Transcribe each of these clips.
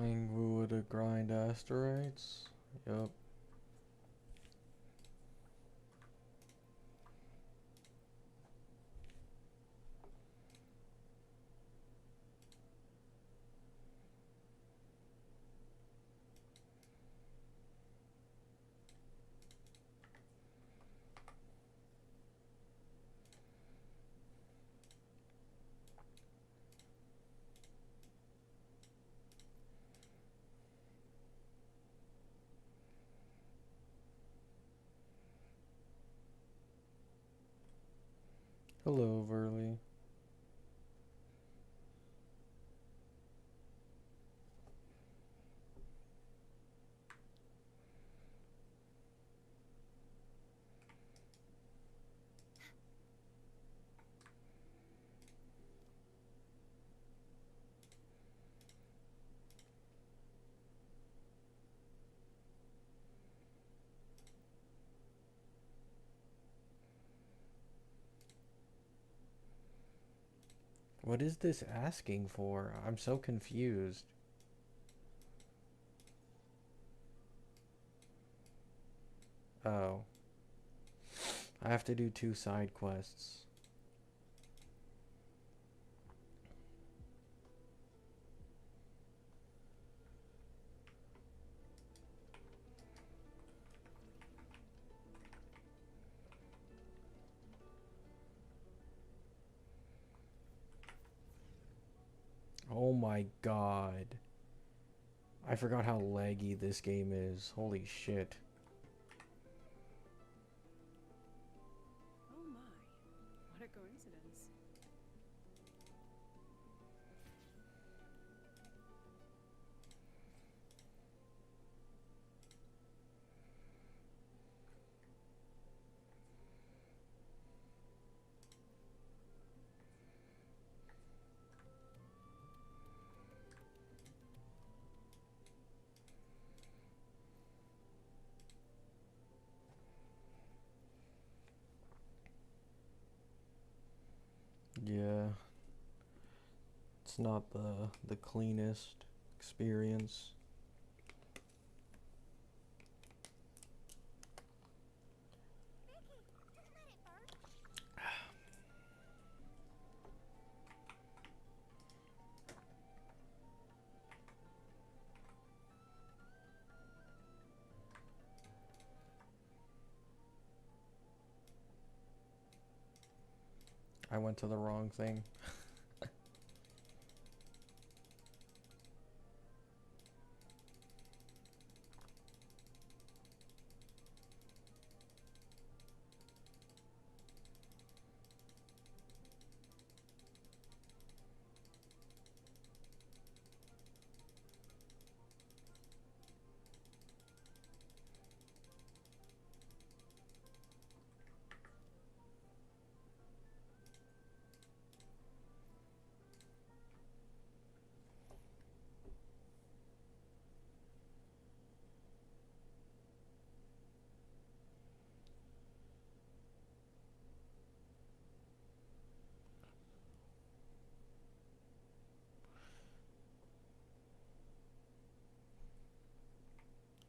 Playing wuwa to grind asteroids. Yup. Hello, Verly. What is this asking for? I'm so confused. Oh. I have to do 2 side quests. Oh my god. I forgot how laggy this game is. Holy shit. Oh my, what a coincidence. Yeah. It's not the cleanest experience. I went to the wrong thing.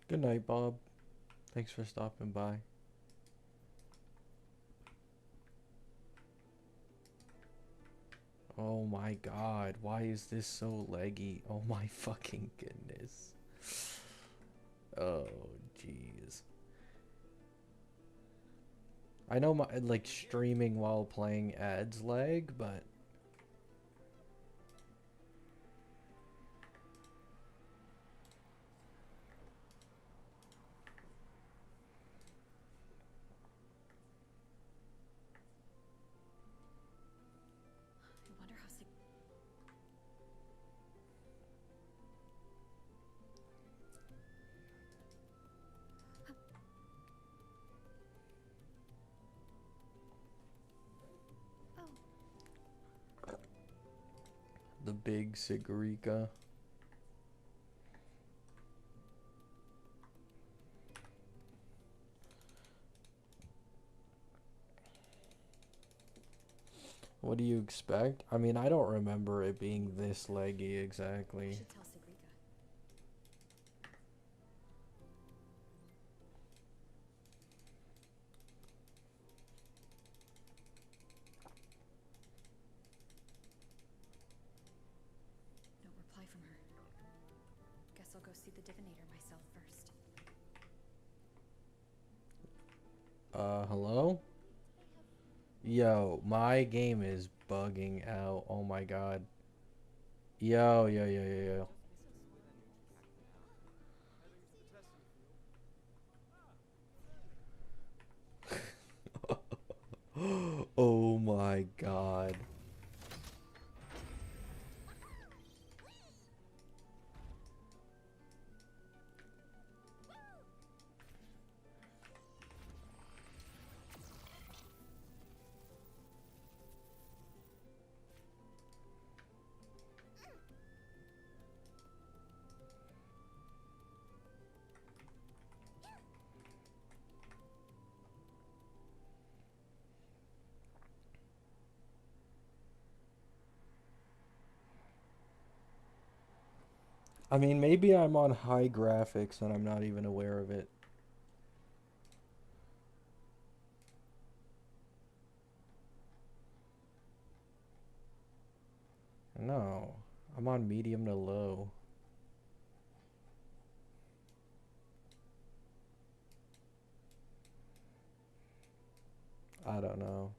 Good night, Bob. Thanks for stopping by. Oh my god, why is this so laggy? Oh my fucking goodness. Oh, jeez. I know my like streaming while playing adds lag, but I wonder how sick. Oh, the big Sigarica. What do you expect? I mean, I don't remember it being this laggy I exactly. should tell Sagrika. Guess I'll go see the divinator myself first. Hello? Yo, my game is bugging out. Oh my god. Yo, yo, yo, yo, yo. Oh my god. I mean, maybe I'm on high graphics and I'm not even aware of it. No, I'm on medium to low. I don't know.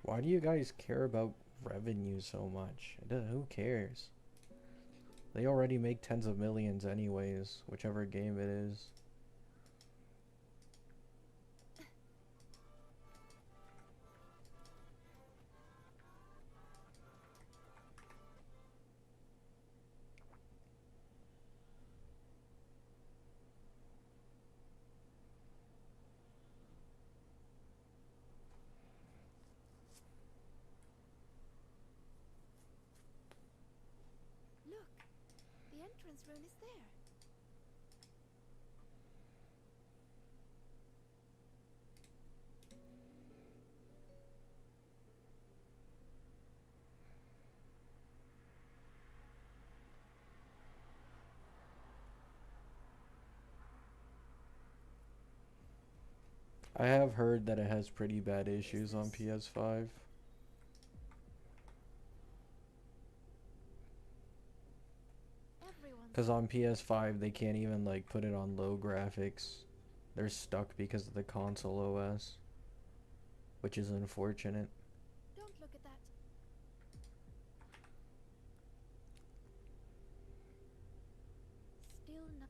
Why do you guys care about revenue so much? Who cares? They already make tens of millions anyways, whichever game it is. Look, the entrance rune is there. I have heard that it has pretty bad issues on PS5. Because on PS5 they can't even like put it on low graphics. They're stuck because of the console OS, which is unfortunate. Don't look at that. Still not.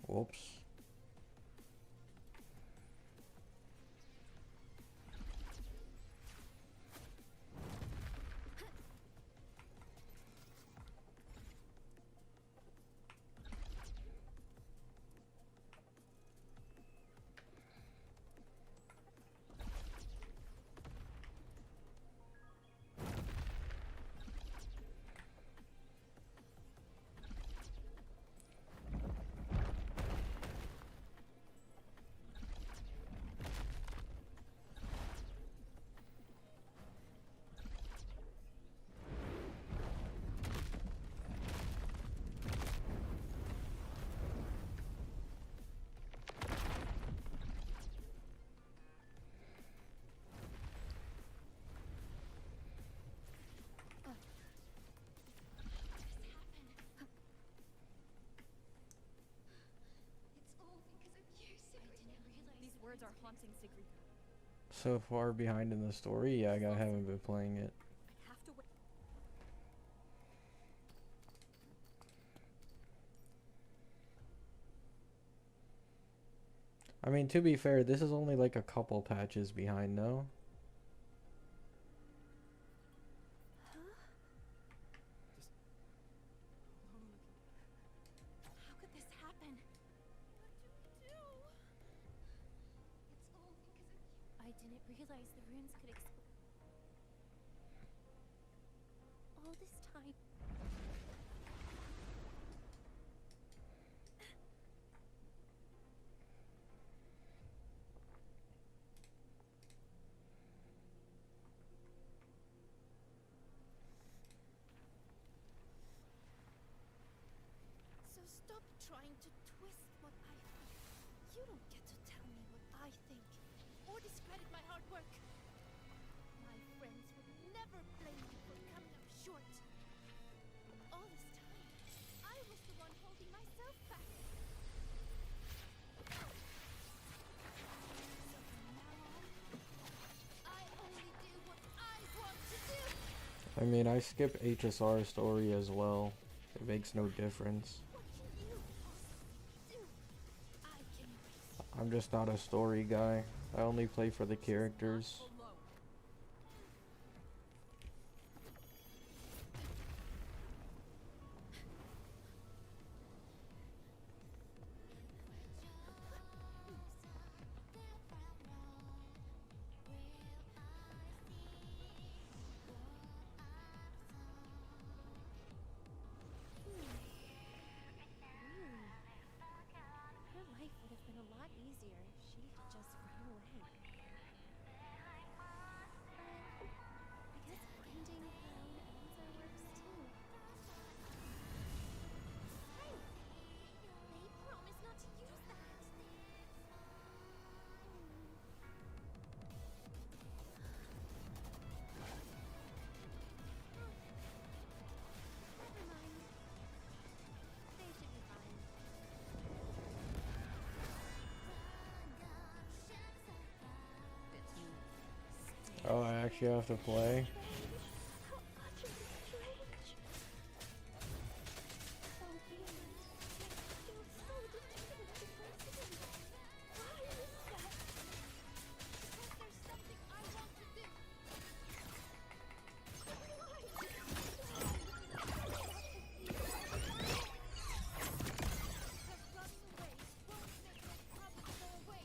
Whoops. These words are haunting Sigrika. So far behind in the story, yeah, I haven't been playing it. I'd have to wait. I mean, to be fair, this is only like a couple patches behind, no? Huh? How could this happen? What do we do? It's all because of you. I didn't realize the runes could explode. All this time. So stop trying to twist what I think. You don't get to tell me what I think, or discredit my hard work. My friends would never blame me for coming up short. All this time, I was the one holding myself back. So from now on, I only do what I want to do. I mean, I skip HSR story as well. It makes no difference. What can you possibly do? I can erase I'm just not a story guy. I only play for the characters. Her life would have been a lot easier if she had just run away. I guess finding her own answer works too. Hey! They promised not to use that! Never mind. They should be fine. Oh, I actually have to play? How utterly strange! So weird. Feels so different every person. Why is that? Because there's something I want to do. Because running away won't make my problems go away.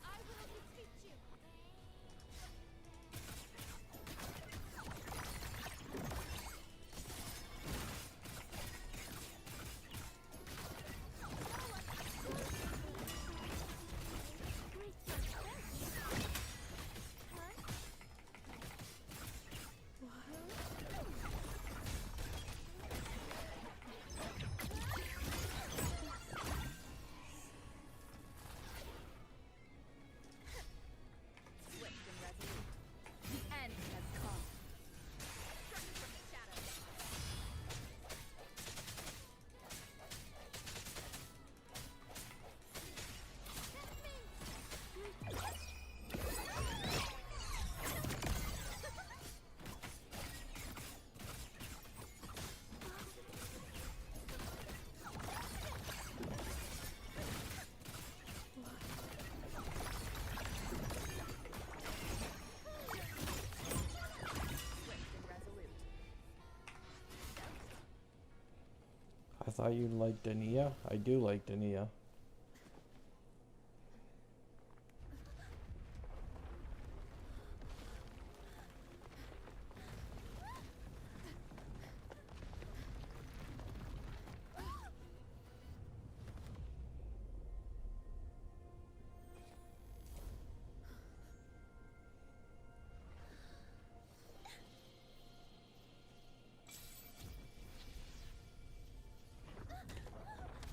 I will defeat you. Swift and resolute. The end has come. Striking from the shadows. Swift and resolute. I thought you liked Dania. I do like Dania.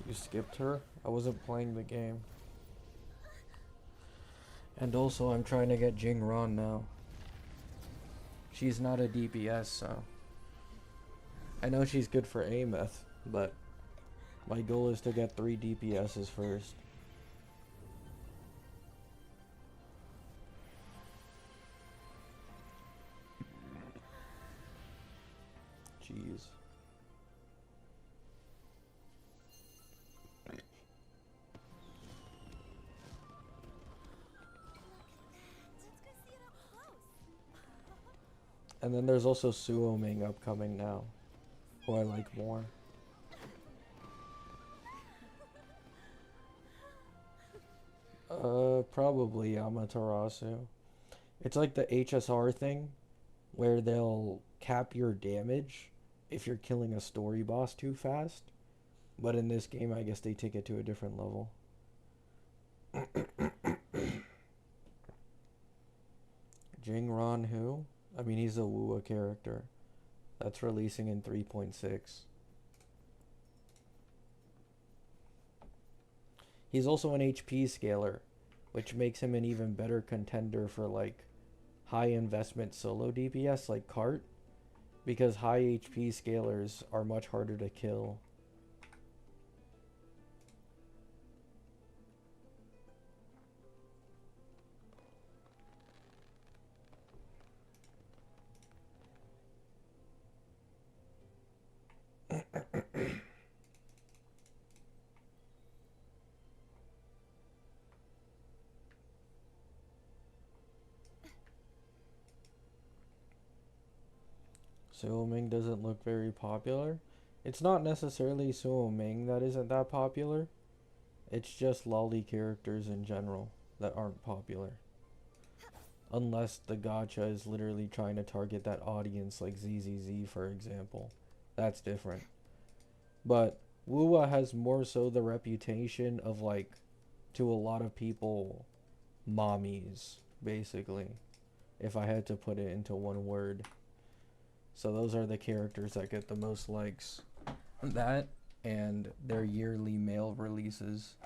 You skipped her? I wasn't playing the game. And also, I'm trying to get Jingran now. She's not a DPS, so... I know she's good for Ameth, but... my goal is to get 3 DPSs first. And then there's also Suoming upcoming now, who I like more. Probably Amaterasu. It's like the HSR thing, where they'll cap your damage if you're killing a story boss too fast. But in this game, I guess they take it to a different level. Jingran who? I mean, he's a wuwa character. That's releasing in 3.6. He's also an HP scaler, which makes him an even better contender for like high investment solo DPS like Cart, because high HP scalers are much harder to kill. Suo Ming doesn't look very popular. It's not necessarily Suo Ming that isn't that popular. It's just lolly characters in general that aren't popular. Unless the gacha is literally trying to target that audience like ZZZ, for example. That's different. But wuwa has more so the reputation of like, to a lot of people, mommies, basically. If I had to put it into one word. So those are the characters that get the most likes. That and their yearly male releases.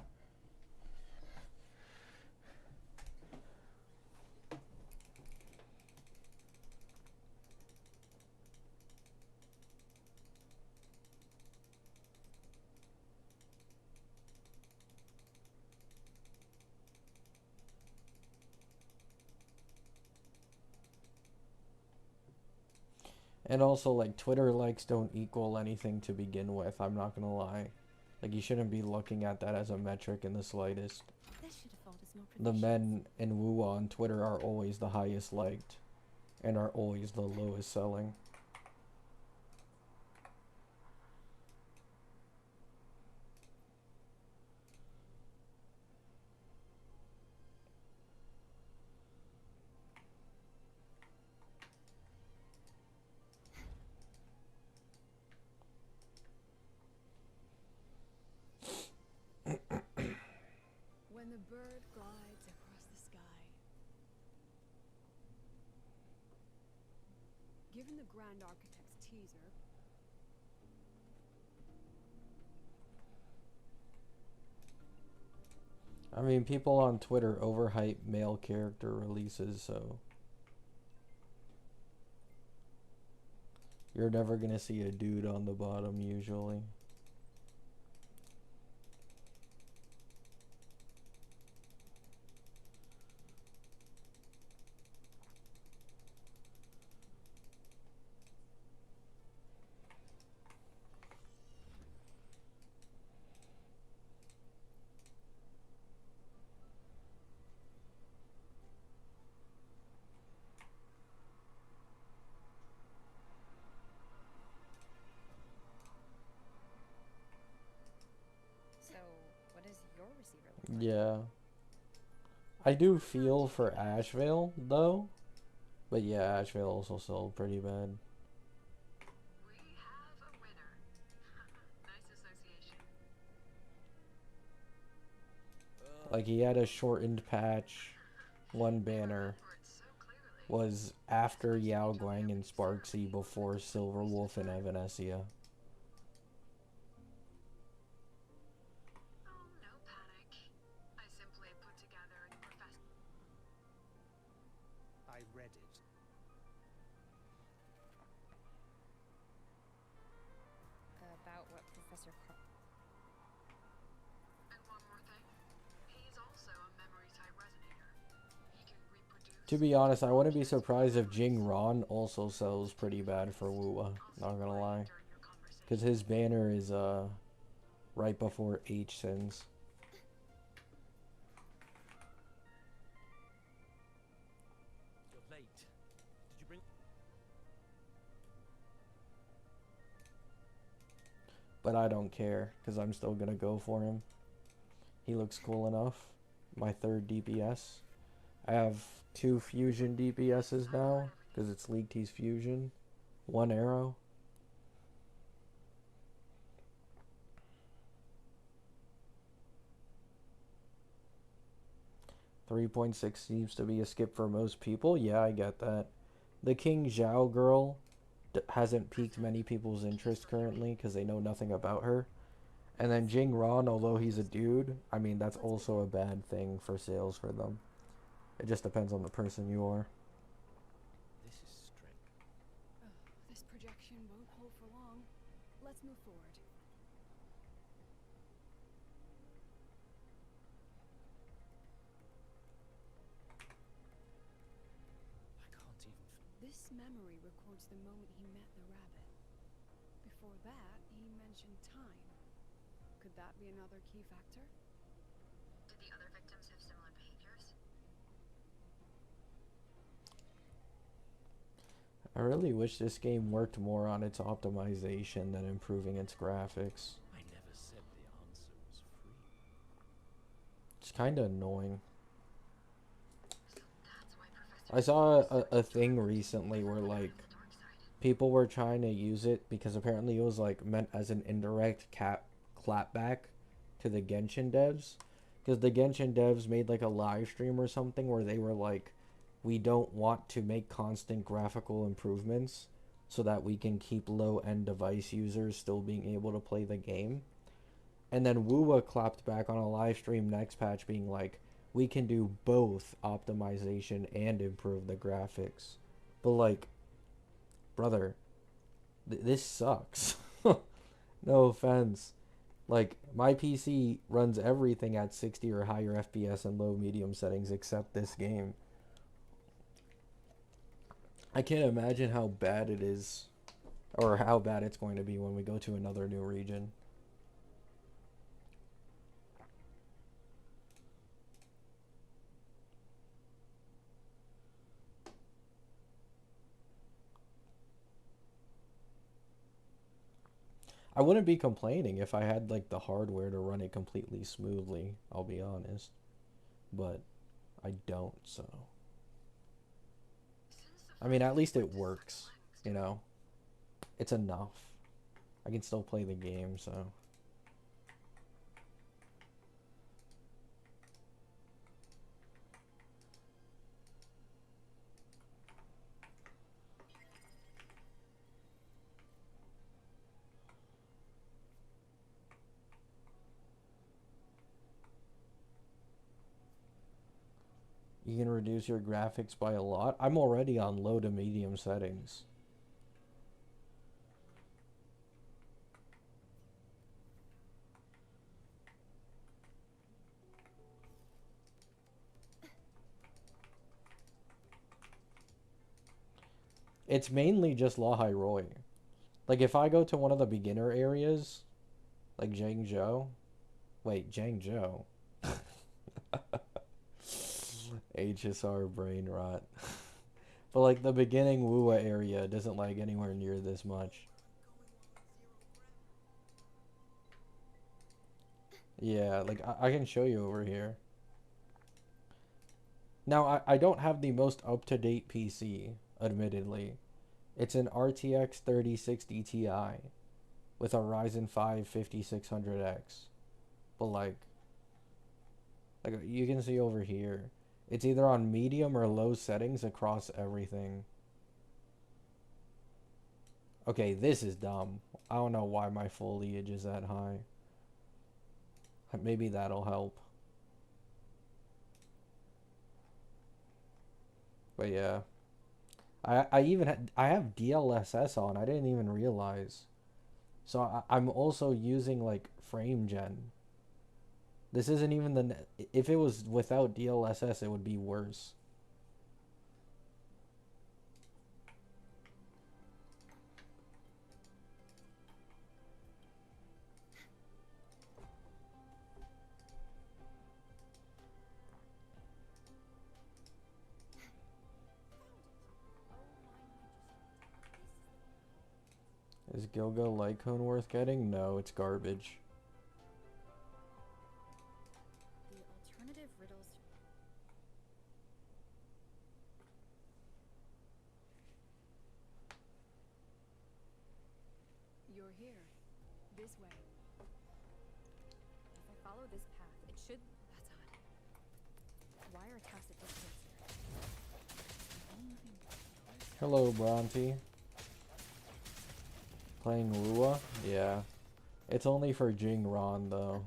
And also, like, Twitter likes don't equal anything to begin with, I'm not gonna lie. Like, you shouldn't be looking at that as a metric in the slightest. The men in wuwa on Twitter are always the highest liked, and are always the lowest selling. When the bird glides across the sky. Given the Grand Architect's teaser, I mean, people on Twitter overhype male character releases, so you're never gonna see a dude on the bottom usually. So, what does your receiver look like? Yeah. I do feel for Asheville, though. But yeah, Asheville also sold pretty bad. We have a winner. Nice association. Like, he had a shortened patch. One banner was after Yao Guang and Sparksy, before Silverwolf and Evanesia. Oh, no panic. I simply put together a professional. I read it. About what Professor And one more thing. He's also a memory type resonator. He can reproduce. To be honest, I wouldn't be surprised if Jingran also sells pretty bad for wuwa. Not gonna lie. Because his banner is right before H sends. You're late. Did you bring... But I don't care, because I'm still gonna go for him. He looks cool enough. My third DPS. I have 2 fusion DPSs now, because it's League T's fusion. 1 arrow. 3.6 seems to be a skip for most people. Yeah, I get that. The King Zhao girl hasn't piqued many people's interest currently because they know nothing about her. And then Jingran, although he's a dude, I mean, that's also a bad thing for sales for them. It just depends on the person you are. This is strange. This projection won't hold for long. Let's move forward. I can't even. This memory records the moment he met the rabbit. Before that, he mentioned time. Could that be another key factor? Did the other victims have similar behaviors? I really wish this game worked more on its optimization than improving its graphics. I never said the answer was free. It's kind of annoying. So that's why Professor I saw a thing recently where, like, the dark side. people were trying to use it because apparently it was, like, meant as an indirect clapback to the Genshin devs. Because the Genshin devs made, like, a live stream or something where they were like, we don't want to make constant graphical improvements so that we can keep low-end device users still being able to play the game. And then wuwa clapped back on a live stream next patch being like, we can do both optimization and improve the graphics. But, like, brother, this sucks. No offense. Like, my PC runs everything at 60 or higher FPS and low medium settings except this game. I can't imagine how bad it is, or how bad it's going to be when we go to another new region. I wouldn't be complaining if I had, like, the hardware to run it completely smoothly, I'll be honest. But I don't, so. I mean, at least it works, you know? It's enough. I can still play the game, so. You can reduce your graphics by a lot. I'm already on low to medium settings. It's mainly just Lahai Roy. Like, if I go to one of the beginner areas, like Zhangzhou. Wait, Zhangzhou. HSR brain rot. But, like, the beginning wuwa area doesn't lag anywhere near this much. Yeah, like, I can show you over here. Now, I don't have the most up-to-date PC, admittedly. It's an RTX 3060 Ti with a Ryzen 5 5600X. But, like, you can see over here, it's either on medium or low settings across everything. Okay, this is dumb. I don't know why my foliage is that high. Maybe that'll help. But yeah. I even I have DLSS on. I didn't even realize. So I'm also using, like, frame gen. This isn't even the... If it was without DLSS, it would be worse. Is Gilga Lycone worth getting? No, it's garbage. The alternative riddles. You're here. This way. If I follow this path, it should. That's odd. Why are attacks at distance here? Hello, Bronte. Playing wuwa? Yeah. It's only for Jingran, though.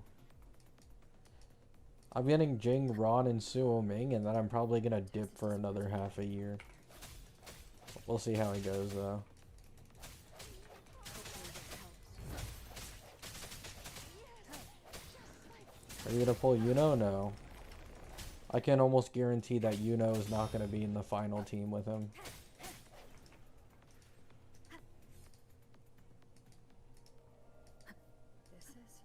I'm getting Jingran and Suo Ming, and then I'm probably gonna dip for another half a year. We'll see how it goes, though. Hopefully this helps. Are you gonna pull Yuno? No. I can almost guarantee that Yuno is not gonna be in the final team with him. This is.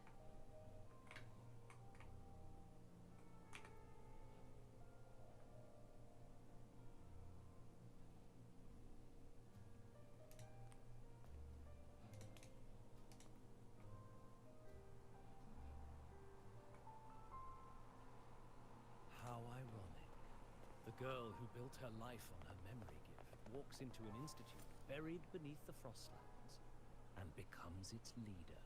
How ironic. The girl who built her life on her memory gift walks into an institute buried beneath the Frostlands and becomes its leader.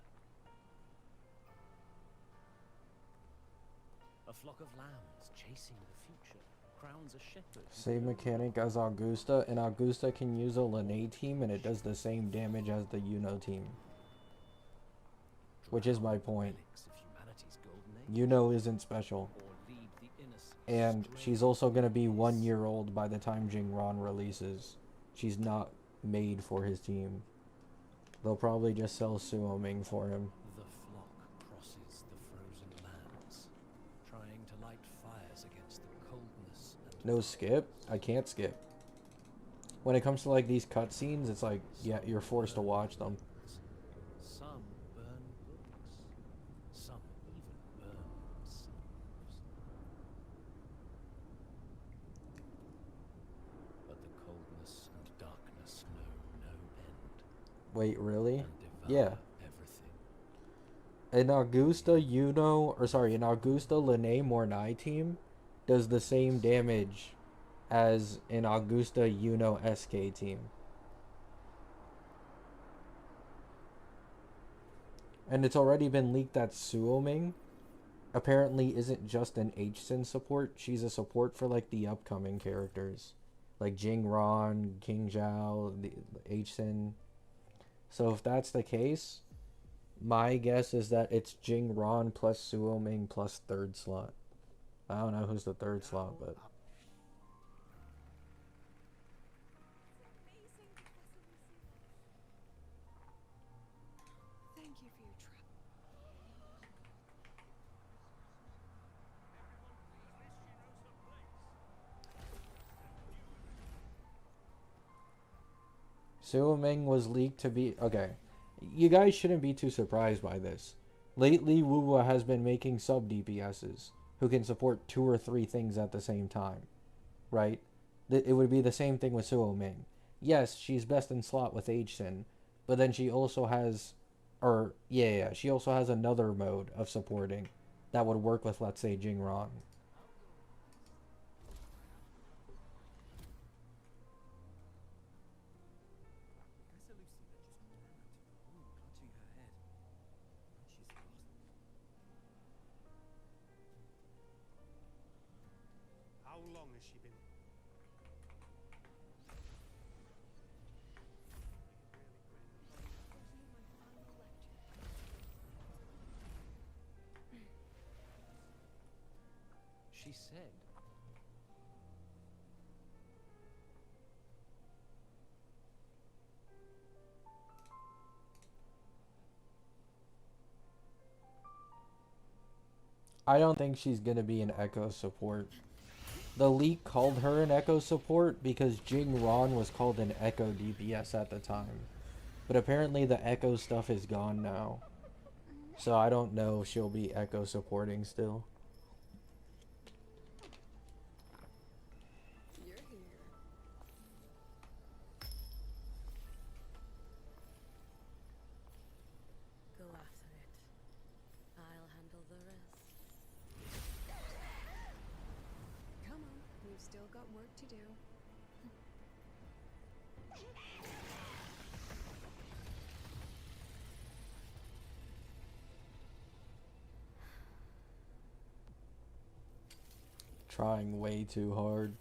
A flock of lambs chasing the future crowns a shepherd. who Same builds mechanic as Augusta, and Augusta can use a Lene team and it does the same damage as the Yuno team. Which is my point. relics of humanity's golden age, Yuno isn't special. or lead the innocent And astray she's also going to be from 1 his. year old by the time Jingran releases. She's not made for his team. They'll probably just sell Suo Ming for him. The flock crosses the frozen lands, trying to light fires against the coldness and No skip? I can't skip. When it comes to like these cutscenes, it's like, yeah, you're forced to watch them. some burn books, some even burn themselves. But the coldness and darkness know no end Wait, really? and Yeah. devour everything. An Augusta an Augusta Lene Mornai team does the same damage as an Augusta Yuno SK team. And it's already been leaked that Suo Ming apparently isn't just an H-Sin support, she's a support for like the upcoming characters. Like Jingran, King Zhao, the H-Sin. So if that's the case, my guess is that it's Jingran plus Suo Ming plus third slot. I don't know who's the third slot, but Amazing, Professor Lucy. Thank you for your trust. Suo Ming was leaked to be okay. You guys shouldn't be too surprised by this. Lately, wuwa has been making sub DPSs who can support 2 or 3 things at the same time, right? It would be the same thing with Suo Ming. Yes, she's best in slot with H-Sin, but then she also has, she also has another mode of supporting that would work with, let's say, Jingran. Professor Lucy then just ran out of the room, clutching her head. She's lost. How long has she been? She said, I don't think she's gonna be an Echo support. The leak called her an Echo support because Jingran was called an Echo DPS at the time. But apparently the Echo stuff is gone now. So I don't know if she'll be Echo supporting still. You're here. to do. Trying way too hard.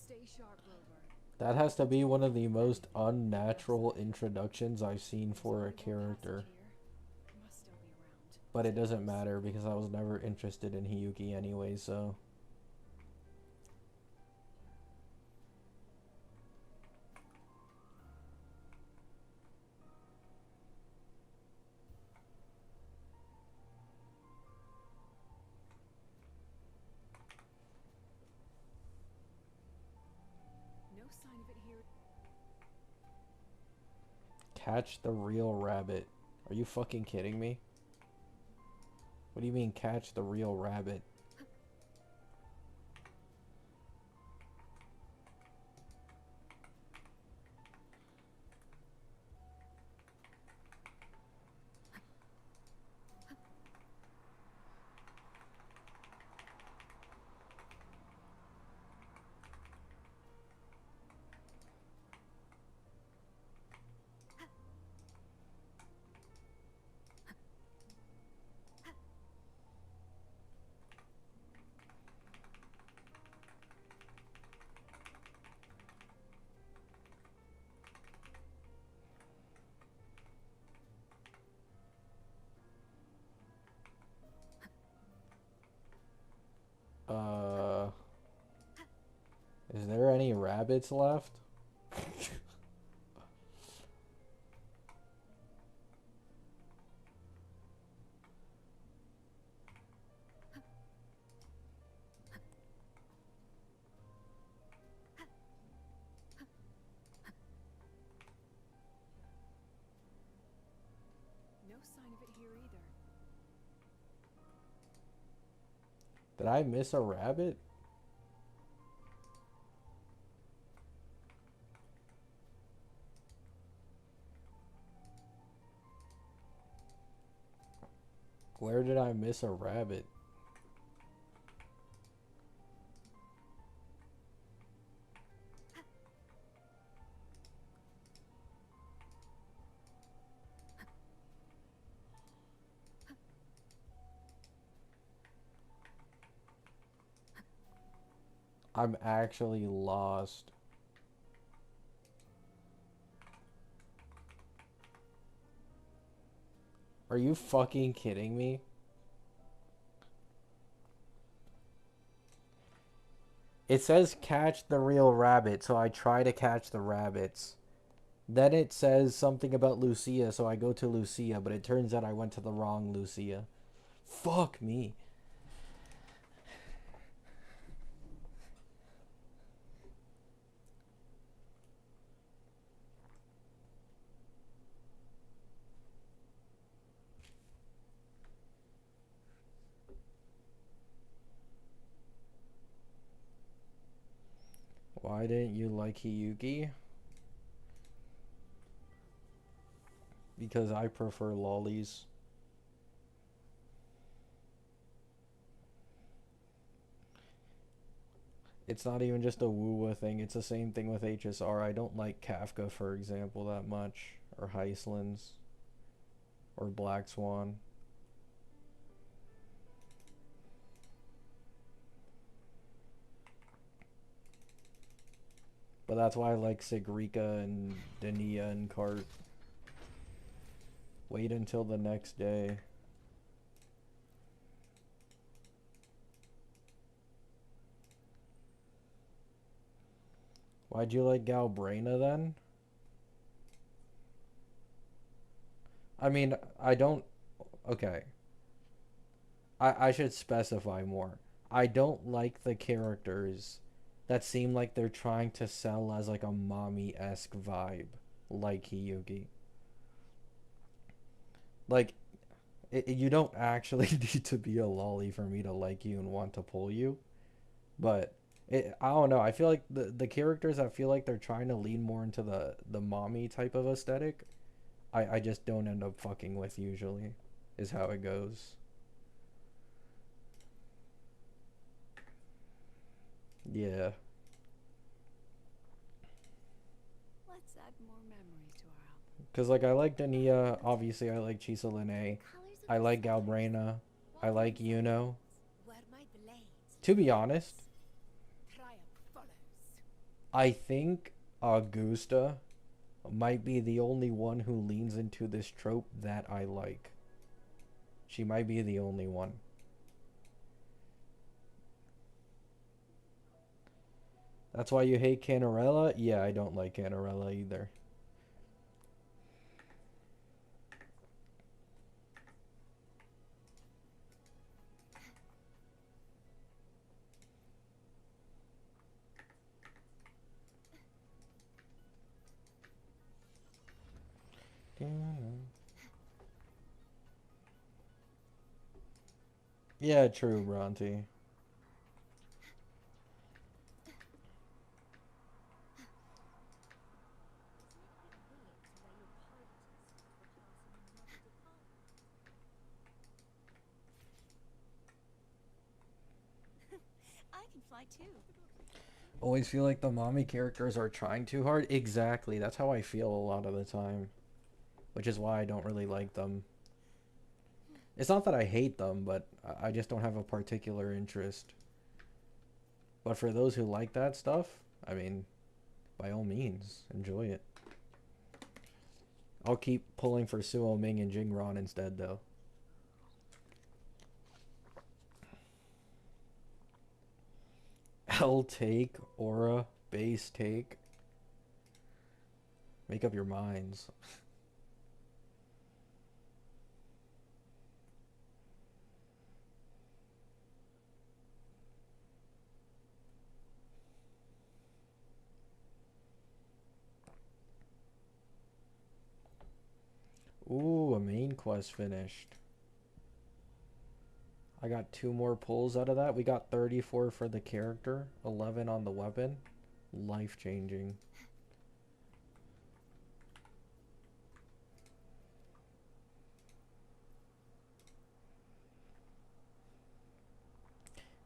Stay sharp, Rover. That has to be one of the most unnatural introductions I've seen for a There's no character. passage here. Must still be around. But it doesn't matter because I was never interested in Hiyuki anyway, so. No sign of it here. Catch the real rabbit. Are you fucking kidding me? What do you mean catch the real rabbit? Is there any rabbits left? No sign of it here either. Did I miss a rabbit? Where did I miss a rabbit? I'm actually lost. Are you fucking kidding me? It says catch the real rabbit, so I try to catch the rabbits. Then it says something about Lucia, so I go to Lucia, but it turns out I went to the wrong Lucia. Fuck me. Why didn't you like Hiyuki? Because I prefer lollies. It's not even just a wuwa thing, it's the same thing with HSR. I don't like Kafka, for example, that much. Or Heislands. Or Black Swan. But that's why I like Sigrika and Dania and Cart. Wait until the next day. Why'd you like Galbraina then? I mean, I don't... Okay. I should specify more. I don't like the characters that seem like they're trying to sell as like a mommy-esque vibe, like Hiyugi. Like, you don't actually need to be a lolly for me to like you and want to pull you, but I don't know. I feel like the characters that feel like they're trying to lean more into the mommy type of aesthetic, I just don't end up fucking with usually, is how it goes. Yeah. Let's add more memories to our album. Because, like, I like Dania. Obviously, I like Chisa Lene. I like Galbrena. I like Yuno. Where my blades To be honest, triumph follows. I think Augusta might be the only one who leans into this trope that I like. She might be the only one. That's why you hate Canarella? Yeah, I don't like Canarella either. Yeah, true, Bronte. I can fly too. Always feel like the mommy characters are trying too hard. Exactly, that's how I feel a lot of the time. Which is why I don't really like them. It's not that I hate them, but I just don't have a particular interest. But for those who like that stuff, I mean, by all means, enjoy it. I'll keep pulling for Suo Ming and Jingran instead, though. L take, aura, base take. Make up your minds. Ooh, a main quest finished. I got 2 more pulls out of that. We got 34 for the character, 11 on the weapon. Life changing.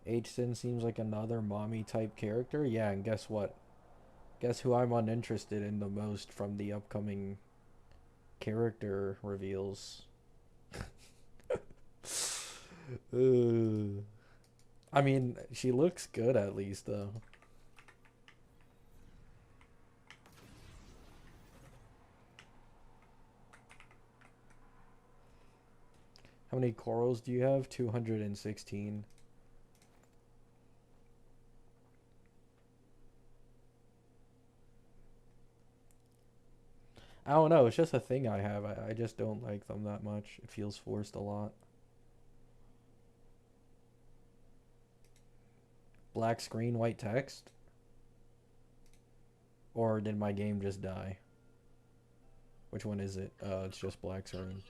H-Sin seems like another mommy type character. Yeah, and guess what? Guess who I'm uninterested in the most from the upcoming character reveals? I mean, she looks good at least, though. How many corals do you have? 216. I don't know. It's just a thing I have. I just don't like them that much. It feels forced a lot. Black screen, white text? Or did my game just die? Which one is it? It's just black screen.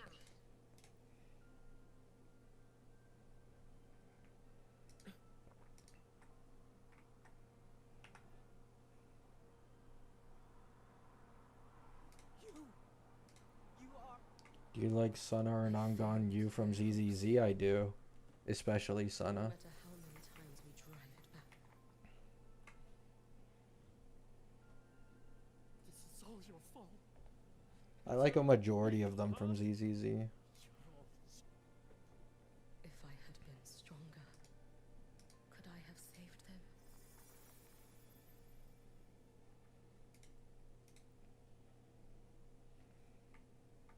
You are. Do you like Sana or Nangan Yu from ZZZ? I do. Especially Sana. No matter how many times we drive it back. This is all your fault. I like a majority of them from ZZZ. If I had been stronger, could I have saved them?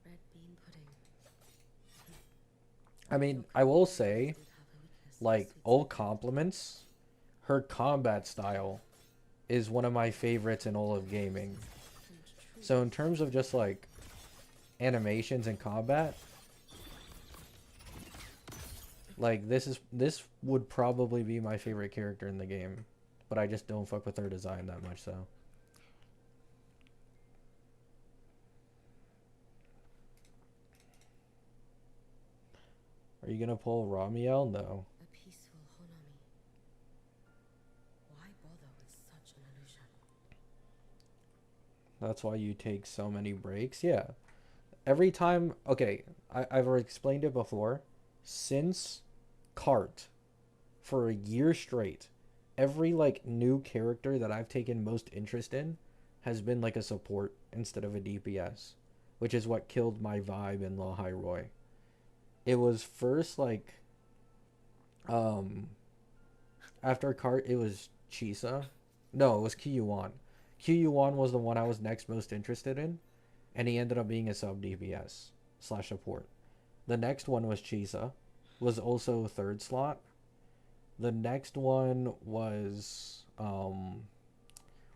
Red bean pudding. I mean, I will say, like, all compliments, her combat style is one of my favorites in all of gaming. So in terms of just, like, animations and combat, Like this would probably be my favorite character in the game, but I just don't fuck with her design that much. So are you gonna pull Ramiel? No. A peaceful Honami. Why bother with such an illusion? That's why you take so many breaks. Yeah. Every time, okay, I've already explained it before. Since Cart, for a year straight, every like new character that I've taken most interest in has been like a support instead of a DPS, which is what killed my vibe in La Roy. It was first like um after Cart it was Chisa. No, it was Kyuan. Kyuan was the one I was next most interested in, and he ended up being a sub DPS slash support. The next one was Chisa, was also third slot. The next one was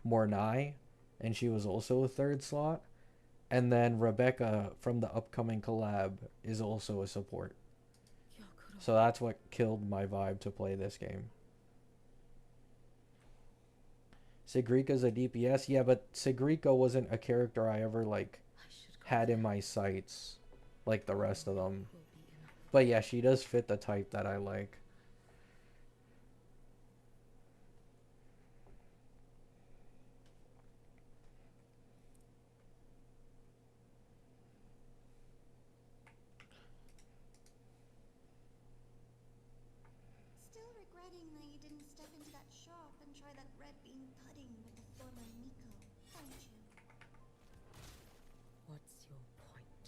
Mornai, and she was also a third slot. And then Rebecca from the upcoming collab is also a support. Yakuro. So that's what killed my vibe to play this game. Sigrika's a DPS, yeah, but Sigrika wasn't a character I ever like I should go had in there. my sights like the rest of them. Will be enough. But yeah, she does fit the type that I like. Still regretting that you didn't step into that shop and try that red bean pudding with the former Miko, aren't you? What's your point?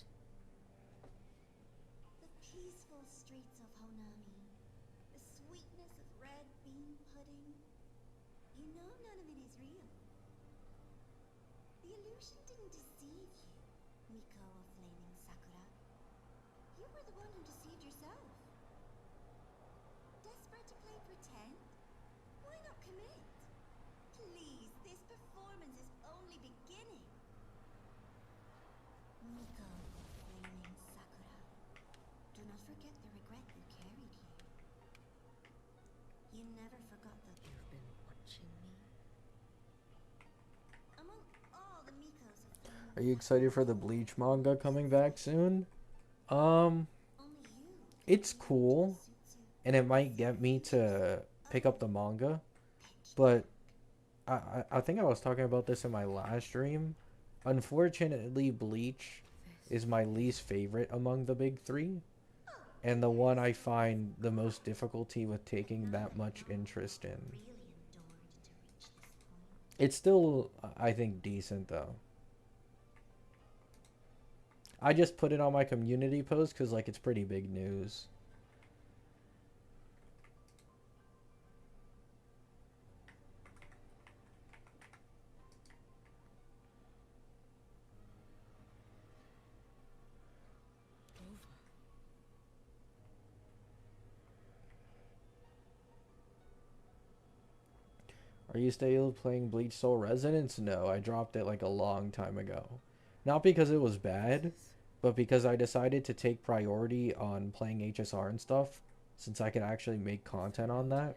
The peaceful streets of Honami, the sweetness of red bean pudding. You know none of it is real. The illusion didn't deceive you, Miko of Flaming Sakura. You were the one who deceived yourself. Desperate to play pretend? Why not commit? Please, this performance is only beginning. Miko of Flaming Sakura. Do not forget the regret you carried here. You never forgot the... You've been watching me? Among all the Mikos of Flaming Are you excited for the Bleach manga coming back soon? only you It's cool, and it might get me to pick up the manga, but I think I was talking about this in my last stream. Unfortunately, Bleach is my least favorite among the big three, and the one I find the most difficulty with taking that much interest in. really endured to reach this point. It's still, I think, decent though. I just put it on my community post because like it's pretty big news. Over. Are you still playing Bleach Soul Resonance? No, I dropped it like a long time ago. Not because it was bad, but because I decided to take priority on playing HSR and stuff, since I could actually make content on that,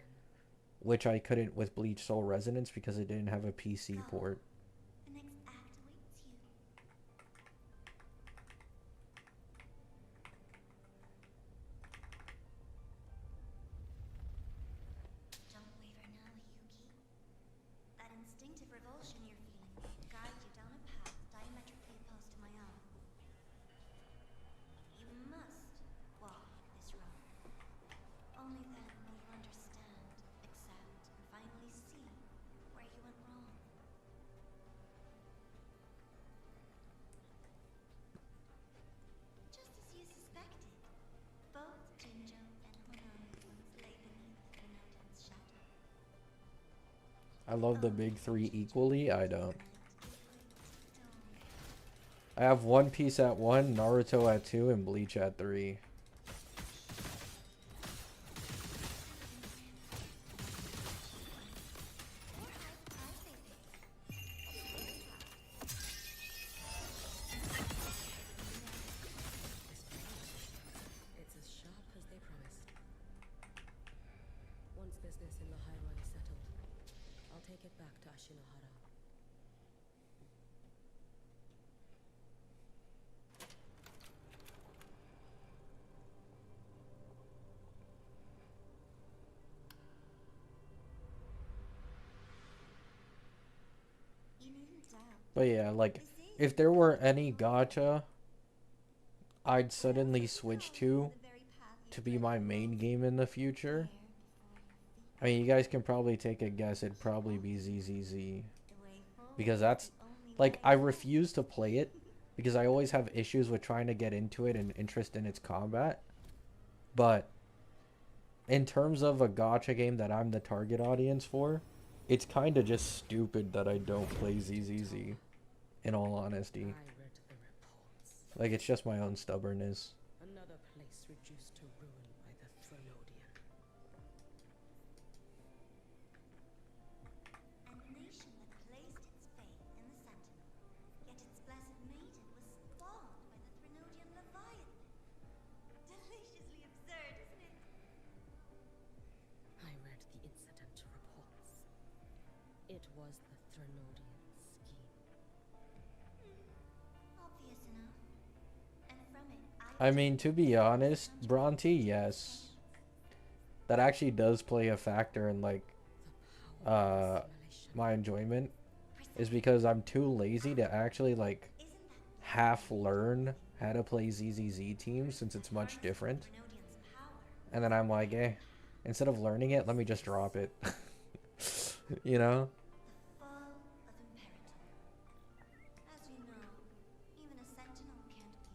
which I couldn't with Bleach Soul Resonance because it didn't have a PC port. The next act awaits you. Don't waver now, Yuki. That instinctive revulsion you're feeling will guide you down a path diametrically opposed to my own. You must walk this road. Only then will you understand, accept, and finally see where you went wrong. Just as you suspected, both Jinjo and Honami once lay beneath Renauden's shadow. I love the big three equally. I don't. Don't. I have One Piece at 1, Naruto at 2, and Bleach at 3. It's as sharp as they promised. back to Ashinohara. But yeah, like, if there were any gacha I'd suddenly switch to be my main game in the future, I mean, you guys can probably take a guess. It'd probably be ZZZ. Because that's, like, I refuse to play it because I always have issues with trying to get into it and interest in its combat. But in terms of a gacha game that I'm the target audience for, it's kind of just stupid that I don't play ZZZ, in all honesty. I read the reports. Like, it's just my own stubbornness. Another place reduced to ruin by the Threnodian. A nation that placed its faith in the Sentinel, yet its blessed maiden was spawned by the Threnodian Leviathan. Deliciously absurd, isn't it? I read the incident reports. It was the Threnodian scheme. Obvious enough. And from it, I mean, to be honest, Bronte, yes. That actually does play a factor in, like, The power of assimilation. my enjoyment. Is because I'm too lazy to actually, like, isn't that half learn how to play ZZZ teams since it's much different. Threnodian's power? And then I'm like, instead of learning it, let me just drop it. You know? The fall of Imperator. As you know, even a Sentinel can't be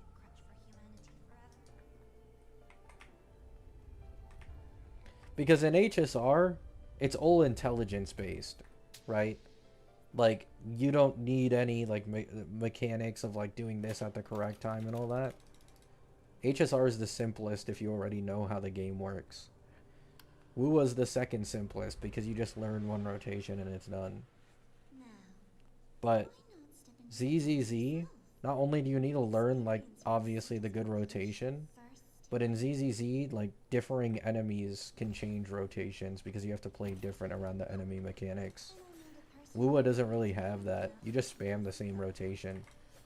a crutch for humanity forever. Because in HSR, it's all intelligence based, right? Like, you don't need any, like, mechanics of, like, doing this at the correct time and all that. HSR is the simplest if you already know how the game works. wuwa is the second simplest because you just learn one rotation and it's done. Now, But why not step into ZZZ, not only do you need to learn, like, obviously the good rotation, first? but in ZZZ, like, differing enemies can change rotations because you have to play different around the enemy mechanics. wuwa doesn't really have that. You just spam the same rotation.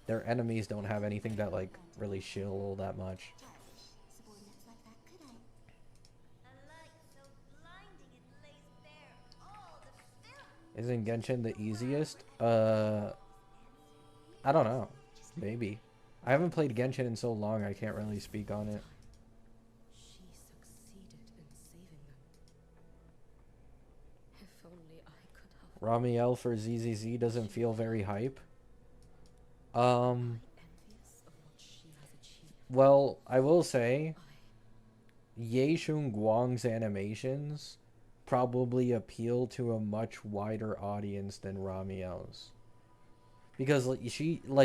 Their enemies don't have anything that, like, really shill all that much. Childish subordinates like that, could I? A light so blinding it lays bare all the film. Isn't Genshin the easiest? I don't know. Maybe. I haven't played Genshin in so long I can't really speak on it. She succeeded in saving them. If only I could have. Ramiel for ZZZ doesn't feel very hype. Envious of what she has achieved. Well, I will say, I Ye Shun Guang's animations probably appeal to a much wider audience than Ramiel's. Because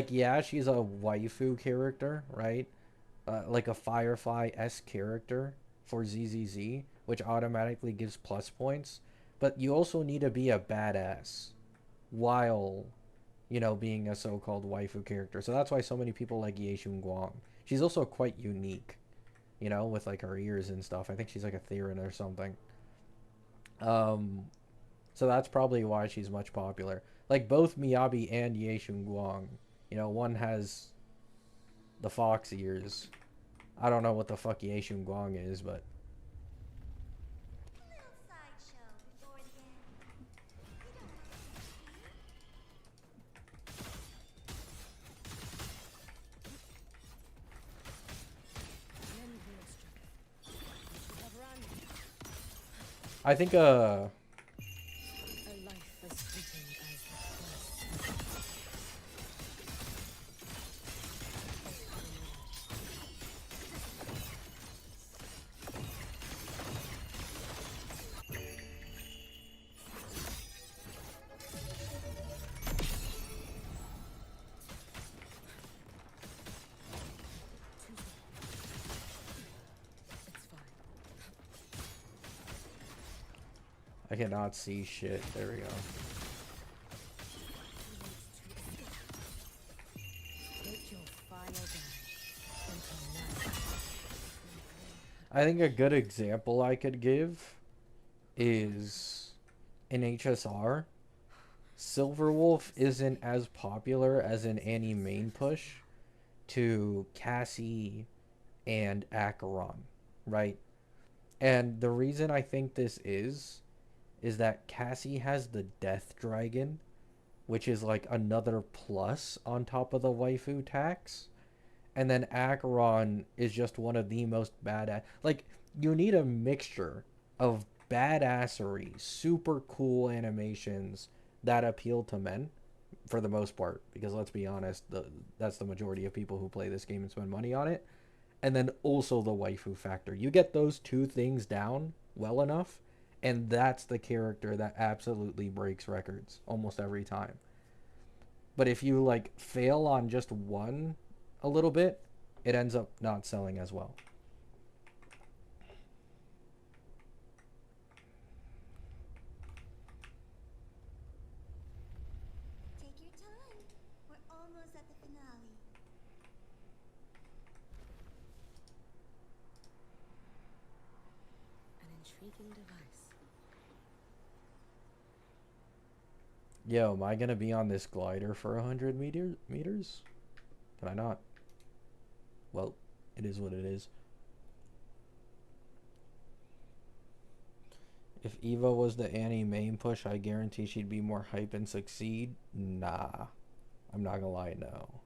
yeah, she's a waifu character, right? Like a Firefly-esque character for ZZZ, which automatically gives plus points. But you also need to be a badass while, you know, being a so-called waifu character. So that's why so many people like Ye Shun Guang. She's also quite unique, you know, with, like, her ears and stuff. I think she's like a Theron or something. So that's probably why she's much popular. Like, both Miyabi and Ye Shun Guang, you know, one has the fox ears. I don't know what the fuck Ye Shun Guang is, but A little sideshow before the end. You don't want lend me your strength. You should have run. I think A life as fleeting as the first. It's fine. I cannot see shit. There we go. Take your final dash and come now. I think a good example I could give is in HSR. Silverwolf isn't as popular as an Annie main push to Cassie and Acheron, right? And the reason I think this is that Cassie has the Death Dragon, which is like another plus on top of the waifu tax. And then Acheron is just one of the most badass. Like, you need a mixture of badassery, super cool animations that appeal to men for the most part. Because let's be honest, that's the majority of people who play this game and spend money on it. And then also the waifu factor. You get those two things down well enough, and that's the character that absolutely breaks records almost every time. But if you like fail on just one a little bit, it ends up not selling as well. Take your time. We're almost at the finale. An intriguing device. Yo, am I gonna be on this glider for 100 meters? Can I not? Well, it is what it is. If Eva was the Annie main push, I guarantee she'd be more hype and succeed. Nah. I'm not gonna lie, no.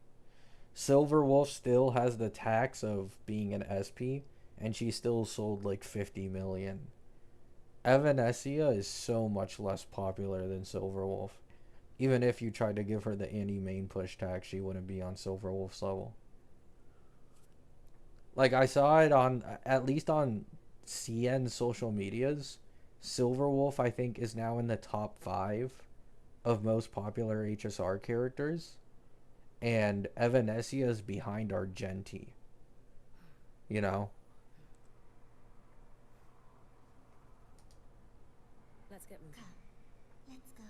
Silverwolf still has the tax of being an SP, and she still sold like 50 million. Evanescia is so much less popular than Silverwolf. Even if you tried to give her the Annie main push tax, she wouldn't be on Silverwolf's level. Like, I saw it on, at least on CN's social medias, Silverwolf, I think, is now in the top 5 of most popular HSR characters. And Evanescia is behind Argenti. You know? Let's get moving. Let's go.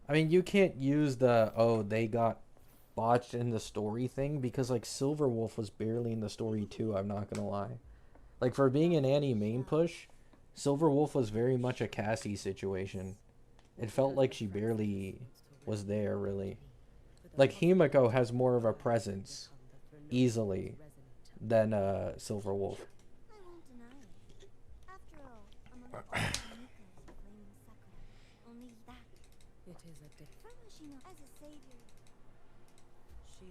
I mean, you can't use the, oh, they got botched in the story thing, because, like, Silverwolf was barely in the story, too, I'm not gonna lie. Like, for being an Annie main push, Silverwolf was very much a Cassie situation. It felt like she barely was there, really. Like, Himiko has more of a presence, easily, than Silverwolf. I won't deny it. After all, among all the Mikos of Flaming Sakura, only that It is a different. Framashino as a savior.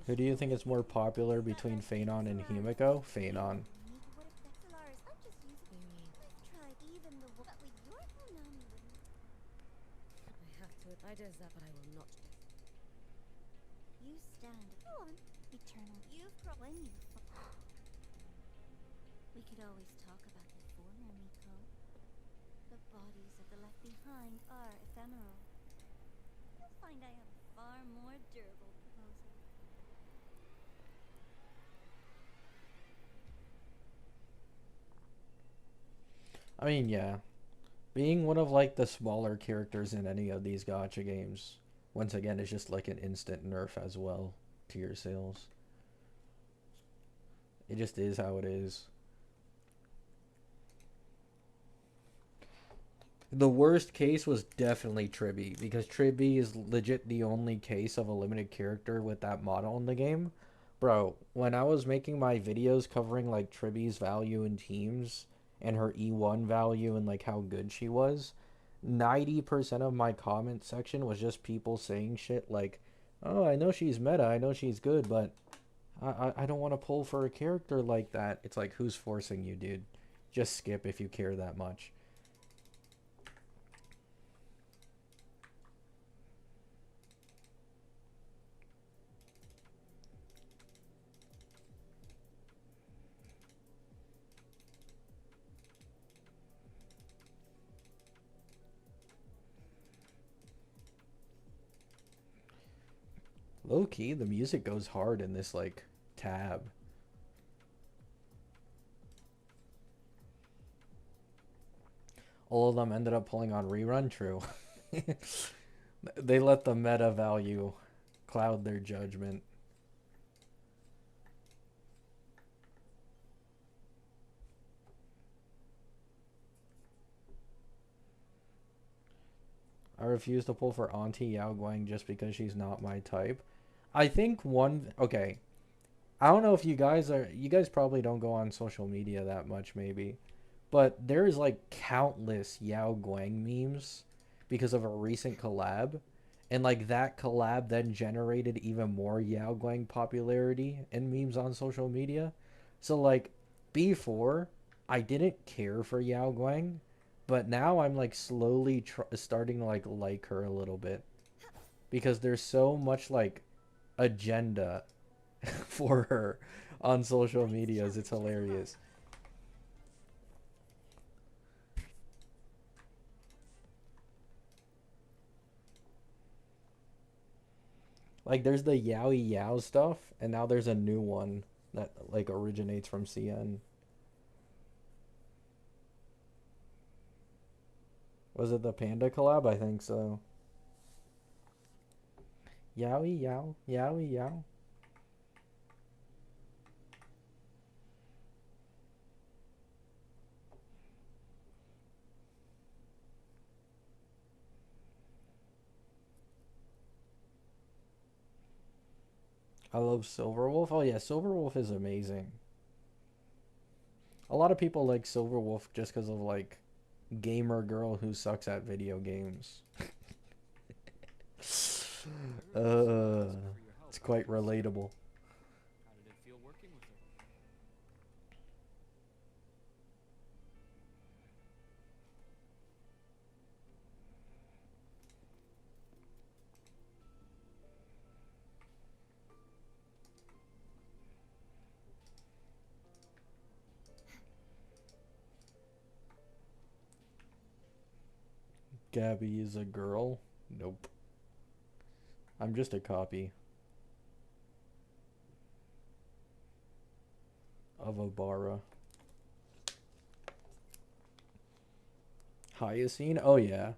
Who do you think is more popular between Phanon and Himiko? Phanon. What if that Solaris? I'm just using. I've tried even the one, but with your Konami wouldn't. I have to. I does that, but I will not. You stand. Go on, eternal. You've when you. We could always talk about the former Miko. The bodies of the left behind are ephemeral. You'll find I have a far more durable proposal. I mean, yeah. Being one of, like, the smaller characters in any of these gacha games, once again, is just like an instant nerf as well to your sales. It just is how it is. The worst case was definitely Tribby, because Tribby is legit the only case of a limited character with that model in the game. Bro, when I was making my videos covering, like, Tribby's value in teams and her E1 value and, like, how good she was, 90% of my comment section was just people saying shit like, oh, I know she's meta, I know she's good, but I don't want to pull for a character like that. It's like, who's forcing you, dude? Just skip if you care that much. Low key, the music goes hard in this, like, tab. All of them ended up pulling on rerun, true. They let the meta value cloud their judgment. I refuse to pull for Auntie Yao Guang just because she's not my type. I think okay. I don't know if you guys probably don't go on social media that much maybe. But there's like countless Yao Guang memes because of a recent collab. And like that collab then generated even more Yao Guang popularity and memes on social media. So like before, I didn't care for Yao Guang, but now I'm like slowly starting to like her a little bit because there's so much like agenda for her on social medias. It's hilarious. Like there's the Yowie Yao stuff, and now there's a new one that like originates from CN. Was it the Panda collab? I think so. Yowie Yao, Yowie Yao. I love Silverwolf. Oh yeah, Silverwolf is amazing. A lot of people like Silverwolf just because of like gamer girl who sucks at video games. It's quite relatable. How did it feel working with her? Gabby is a girl? Nope. I'm just a copy of Obara. Hyacine? Oh yeah.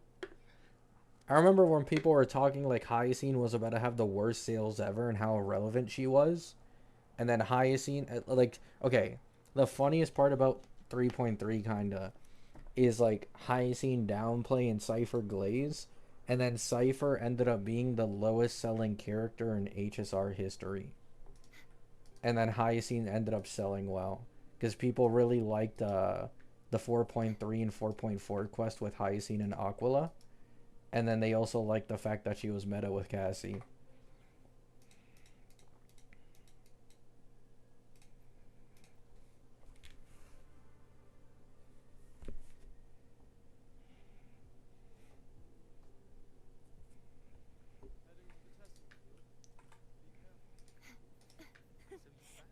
I remember when people were talking like Hyacine was about to have the worst sales ever and how irrelevant she was. And then Hyacine, like, okay, the funniest part about 3.3 kinda is like Hyacine downplay and Cypher glaze. And then Cypher ended up being the lowest selling character in HSR history. And then Hyacine ended up selling well. Because people really liked the 4.3 and 4.4 quest with Hyacine and Aquila. And then they also liked the fact that she was meta with Cassie.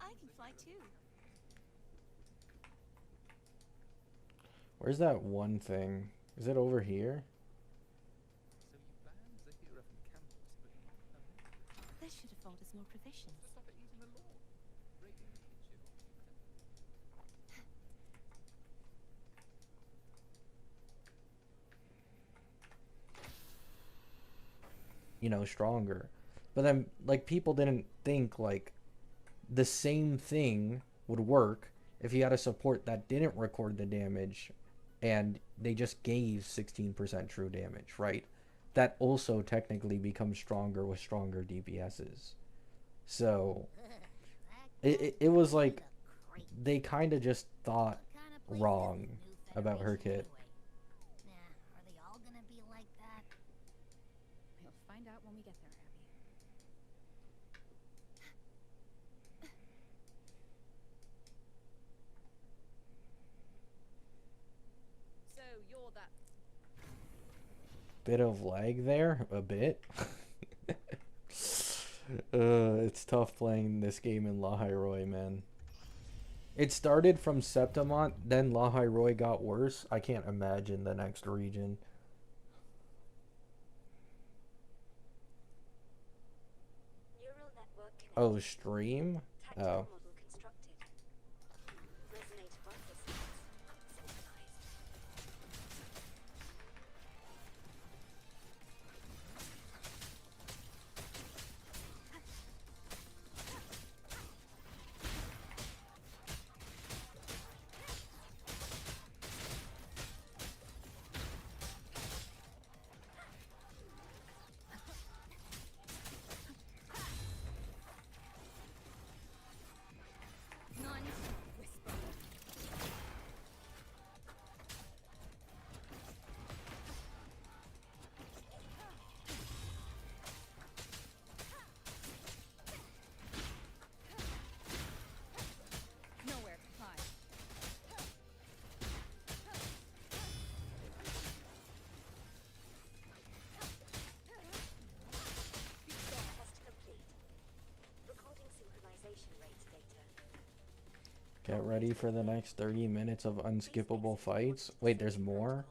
I can fly too. Where's that one thing? Is it over here? So you banned Zahira from campus, but not her mistress. This should afford us more provisions. To stop it eating the lawn, raiding the kitchen, You know, stronger. But then, like, people didn't think, like, the same thing would work if you had a support that didn't record the damage and they just gave 16% true damage, right? That also technically becomes stronger with stronger DPSs. So, it was like, they kind of just thought wrong about her kit. Are they all gonna be like that? We'll find out when we get there, Abby. So you're that. Bit of lag there, a bit. It's tough playing this game in La Roy, man. It started from Septimont, then La Roy got worse. I can't imagine the next region. Neural network Oh, stream? tactile Oh. model constructed. Resonate vital signs synchronized. Get ready for the next 30 minutes of unskippable fights. Wait, there's more?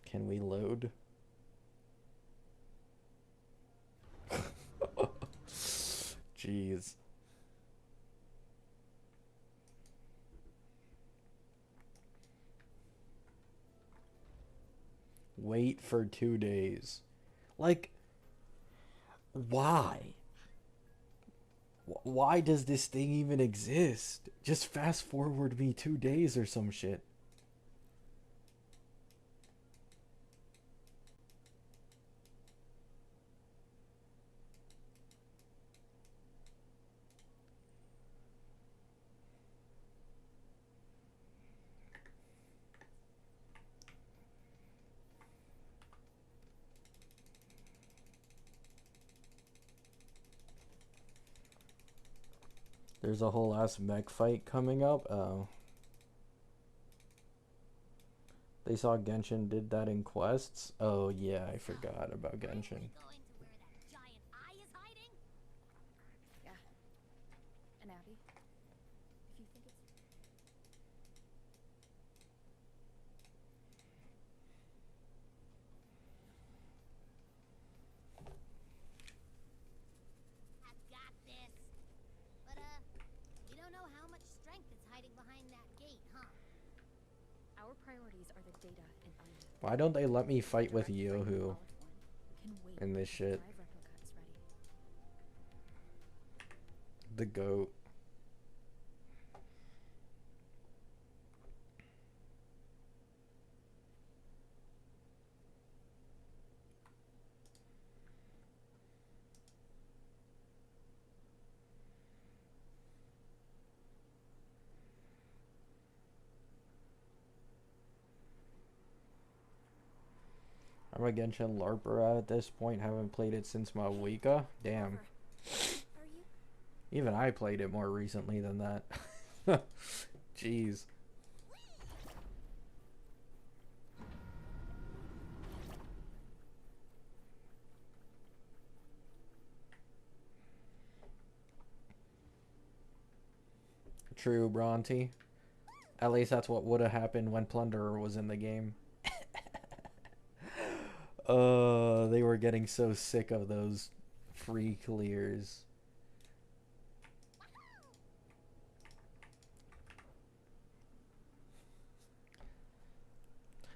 Can we load? Jeez. Wait for 2 days. Like, why? Why does this thing even exist? Just fast forward me 2 days or some shit. There's a whole ass mech fight coming up. Oh. They saw Genshin did that in quests. Oh yeah, I forgot about Genshin. Yeah. And Abby, if you think it's... I've got this. But, you don't know how much strength is hiding behind that gate, huh? Our priorities are the data and Anya. Why don't they let me fight with Yohu Can wait in this until the shit? drive replica is ready. The goat. I'm a Genshin LARPer at this point. Haven't played it since my Wika. Damn. Are you? Even I played it more recently than that. Jeez. True, Bronte. At least that's what would have happened when Plunderer was in the game. They were getting so sick of those free clears.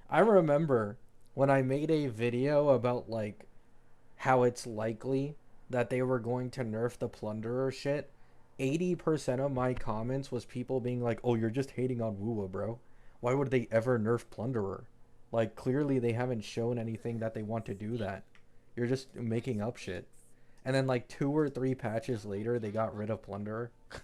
I remember when I made a video about like how it's likely that they were going to nerf the Plunderer shit. 80% of my comments was people being like, "Oh, you're just hating on wuwa, bro. Why would they ever nerf Plunderer? Like, clearly they haven't shown anything that they want to do that. You're just making up shit." And then like 2 or 3 patches later, they got rid of Plunderer. Void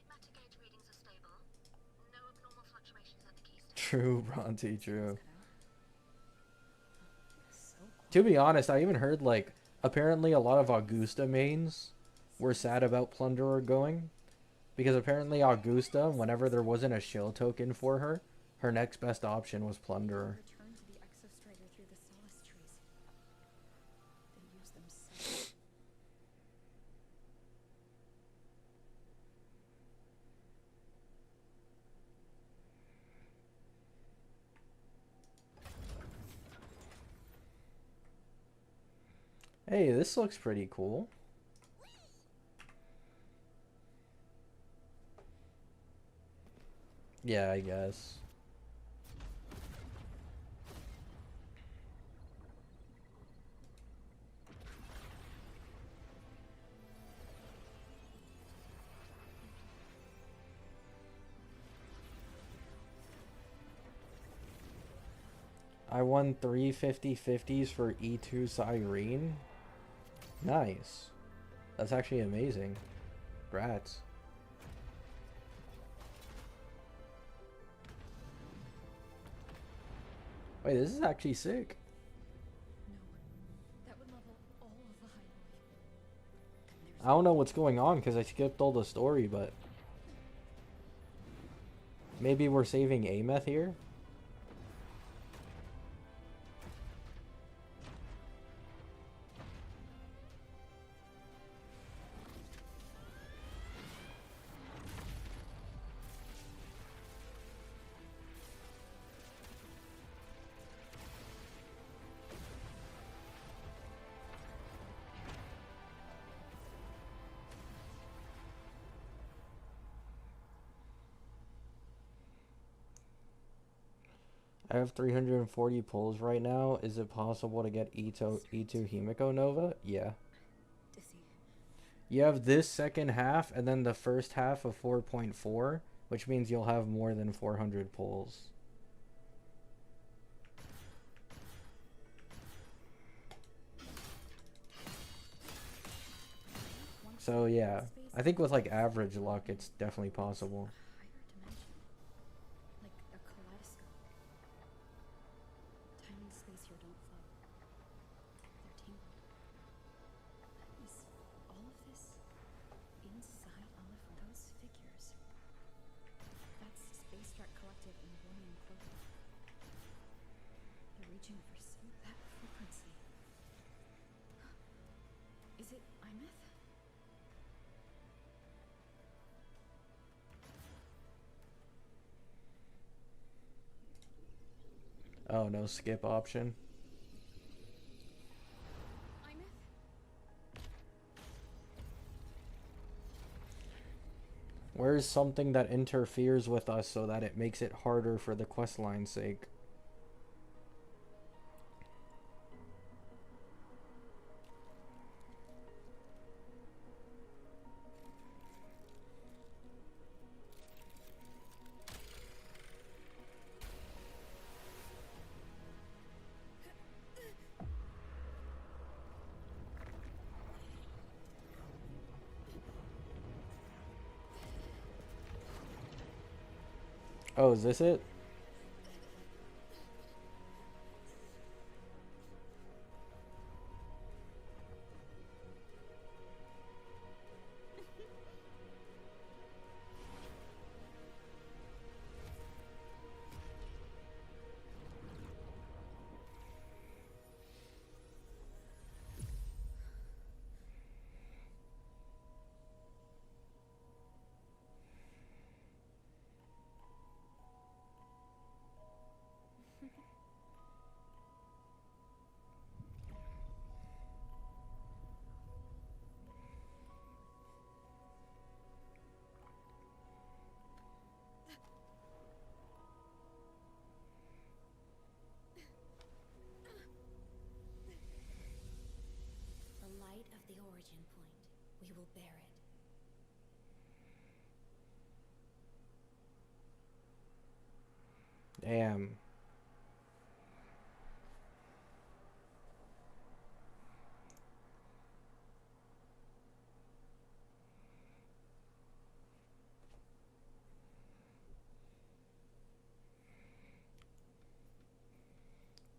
meta gauge readings are stable. No abnormal fluctuations at the key stage. True, Bronte, true. So To be honest, I even heard like apparently a lot of Augusta mains were sad about Plunderer going. Because apparently Augusta, whenever there wasn't a shield token for her, her next best option was Plunderer. return to the exostrator through the solace trees. They use them so. Hey, this looks pretty cool. Yeah, I guess. I won 3 50/50s for E2 Cyrene. Nice. That's actually amazing. Grats. Wait, this is actually sick. No, that would level all of the highway. Then there's I don't know what's going on because I skipped all the story, but maybe we're saving Ameth here? I have 340 pulls right now. Is it possible to get E2 Himiko Nova? Yeah. dizzy. You have this second half and then the first half of 4.4, which means you'll have more than 400 pulls. So yeah, I think with like average luck, it's definitely possible. Higher dimension. Like a kaleidoscope. Time and space here don't flow. They're tangled. Is all of this inside all of those figures? That's Space Trek Collective in William Clover. They're reaching for that frequency. Is it Imeth? Oh, no skip option. Where's something that interferes with us so that it makes it harder for the questline's sake? Oh, is this it? The light of the origin point. We will bear it. Damn.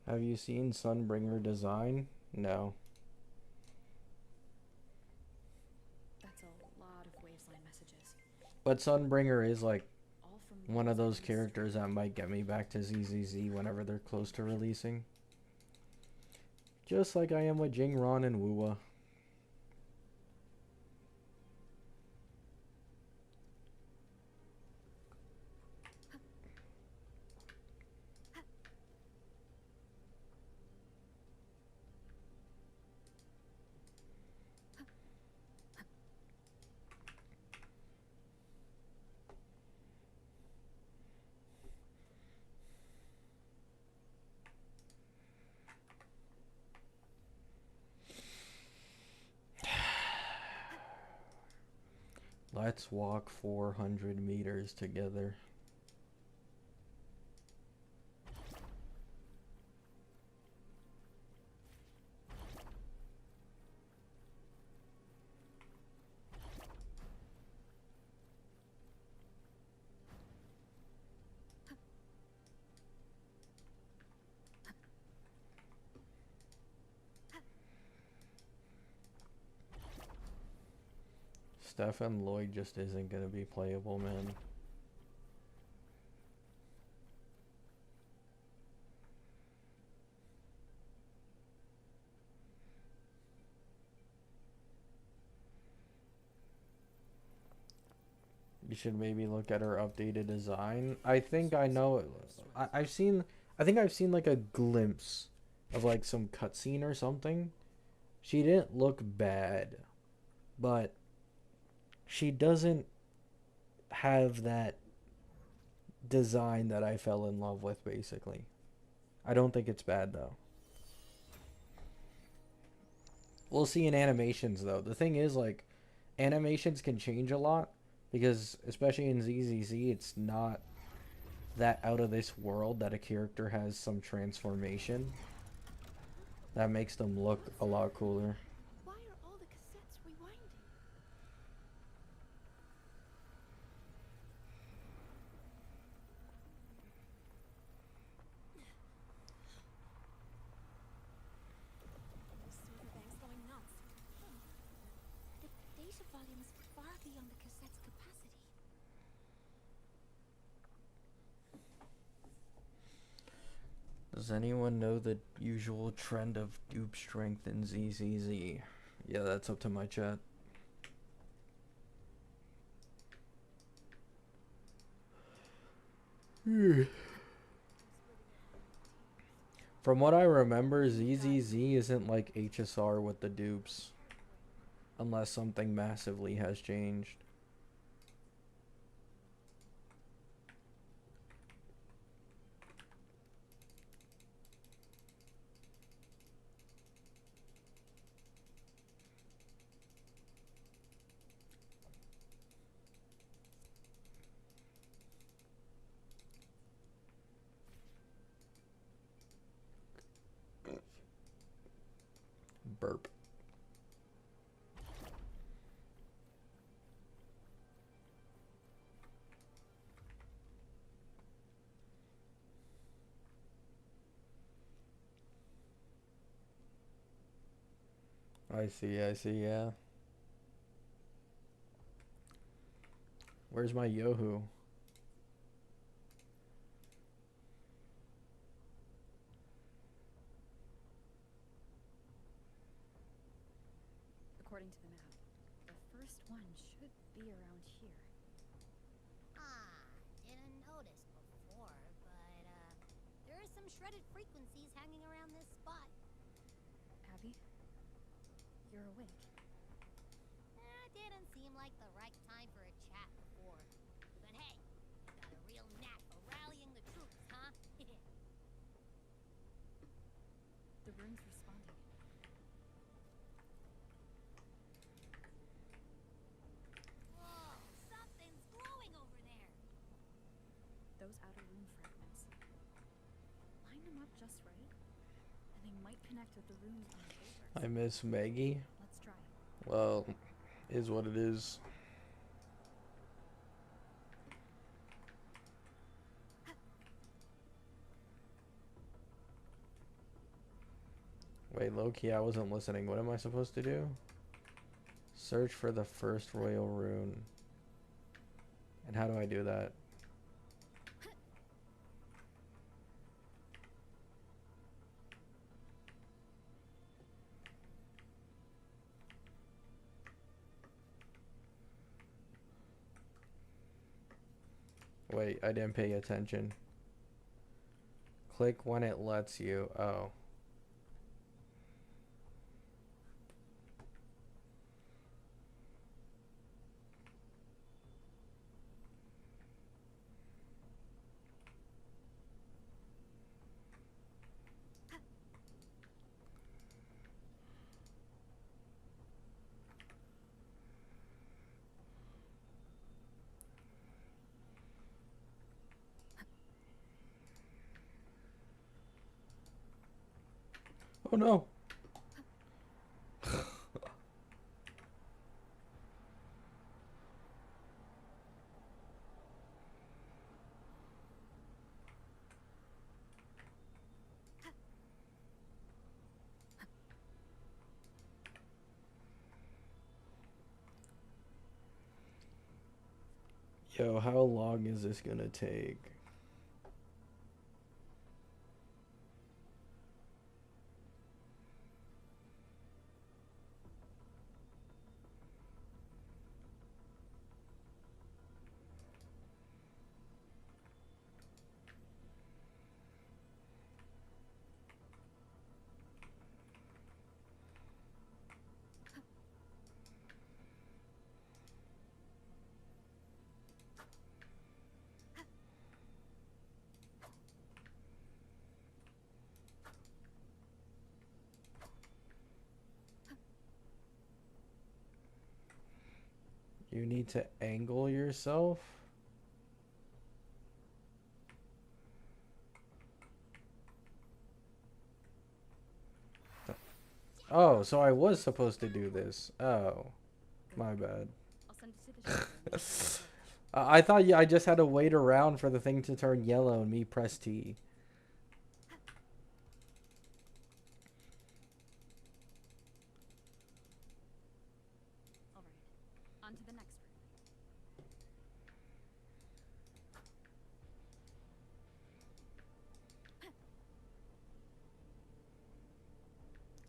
Have you seen Sunbringer design? No. That's a lot of waveline messages. But Sunbringer is like All from one of those things. characters that might get me back to ZZZ whenever they're close to releasing. Just like I am with Jingran and wuwa. Let's walk 400 meters together. Stefan Lloyd just isn't gonna be playable, man. You should maybe look at her updated design. I think I know. I've seen. I think I've seen like a glimpse of like some cutscene or something. She didn't look bad, but she doesn't have that design that I fell in love with. Basically, I don't think it's bad though. We'll see in animations though. The thing is, like, animations can change a lot because, especially in ZZZ, it's not that out of this world that a character has some transformation that makes them look a lot cooler. Why are all the cassettes rewinding? The server bank's going nuts. The data volume is far beyond the cassette's capacity. Does anyone know the usual trend of dupe strength in ZZZ? Yeah, that's up to my chat. From what I remember, ZZZ isn't like HSR with the dupes. Unless something massively has changed. Burp. I see, yeah. Where's my Yohu? According to the map, the first one should be around here. Didn't notice before, but, there are some shredded frequencies hanging around this spot. Abby, you're awake. Didn't seem like the right time for a chat before. But hey, you got a real knack for rallying the troops, huh? The room's responding. Whoa, something's glowing over there. Those outer room fragments. Line them up just right, and they might connect with the rooms on the bulwarks. I miss Maggie. Let's try. Well, is what it is. Wait, low-key, I wasn't listening. What am I supposed to do? Search for the first royal rune. And how do I do that? Wait, I didn't pay attention. Click when it lets you. Oh. Oh no. Yo, how long is this gonna take? You need to angle yourself? Oh, so I was supposed to do this. Oh, my bad. I'll send it to the shop and I thought I just had to wait around for the thing to turn yellow and me press T. all right. On to the next room.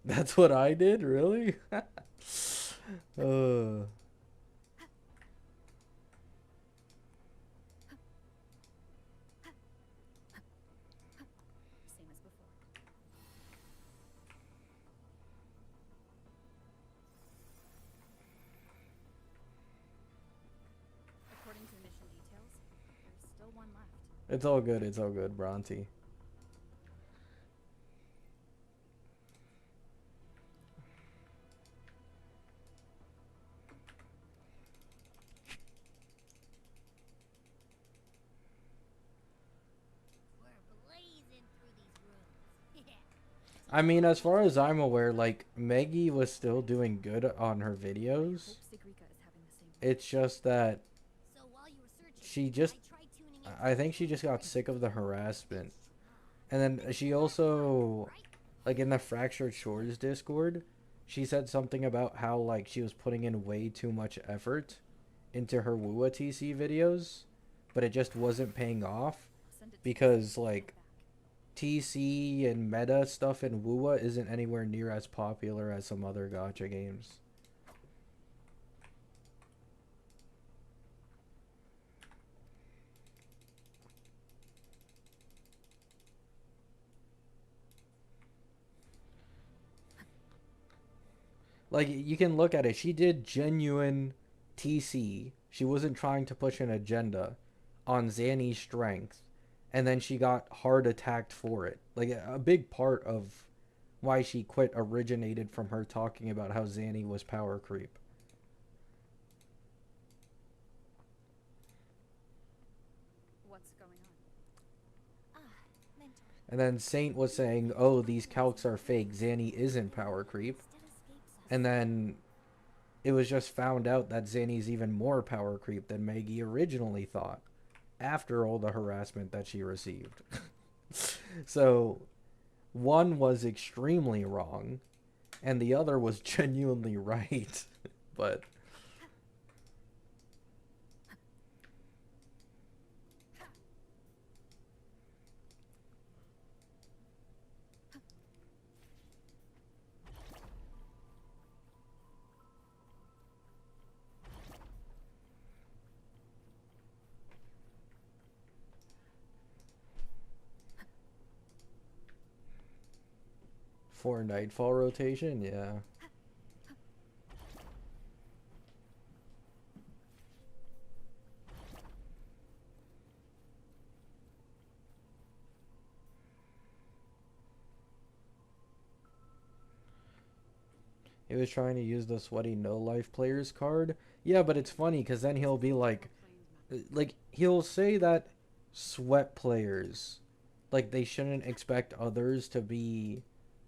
That's what I did? Really? Same as before. According to the mission details, there's still one left. It's all good. It's all good, Bronte. We're blazing through these rooms. Yeah. I mean, as far as I'm aware, like, Maggie was still doing good on her videos. Hope Sigrika is having the same. It's just that So while you were searching, she just, I tried tuning into I think she just got sick of the harassment. And then she also, like, in the Fractured Shores Discord, she said something about how, like, she was putting in way too much effort into her wuwa TC videos, but it just wasn't paying off I'll send it to because, the like, back. TC and meta stuff in wuwa isn't anywhere near as popular as some other gacha games. Like, you can look at it. She did genuine TC. She wasn't trying to push an agenda on Zanny's strength. And then she got hard attacked for it. Like, a big part of why she quit originated from her talking about how Zanny was power creep. What's going on? mentor. And then Saint was saying, oh, these calcs are fake. Zanny isn't power creep. Still escapes us. And then it was just found out that Zanny's even more power creep than Maggie originally thought after all the harassment that she received. So one was extremely wrong and the other was genuinely right. But for Nightfall rotation, yeah. He was trying to use the sweaty no life players card. Yeah, but it's funny because then he'll be like he'll say that sweat players, like, they shouldn't expect others to be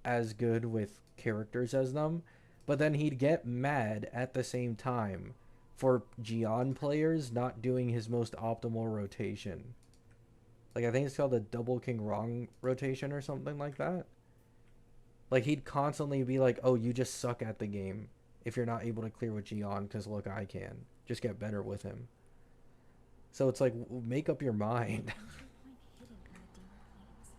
as good with characters as them, but then he'd get mad at the same time for Gion players not doing his most optimal rotation. Like, I think it's called the Double King Wrong rotation or something like that. Like, he'd constantly be like, oh, you just suck at the game if you're not able to clear with Gion, because look, I can. Just get better with him. So it's like, make up your mind. Hidden in the demon plains.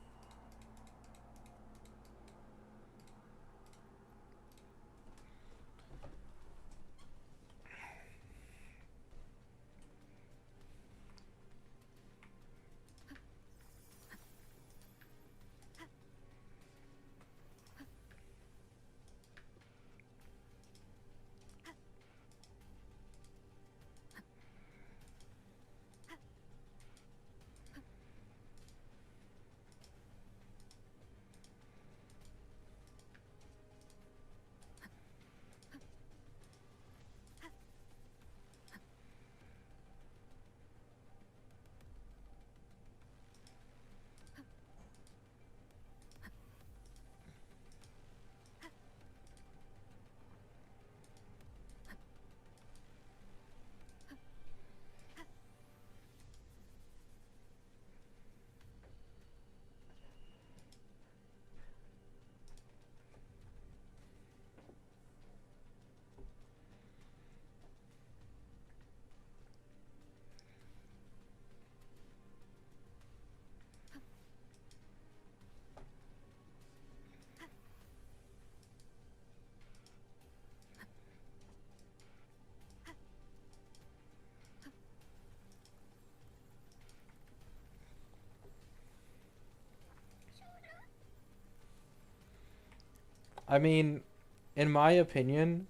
I mean, in my opinion,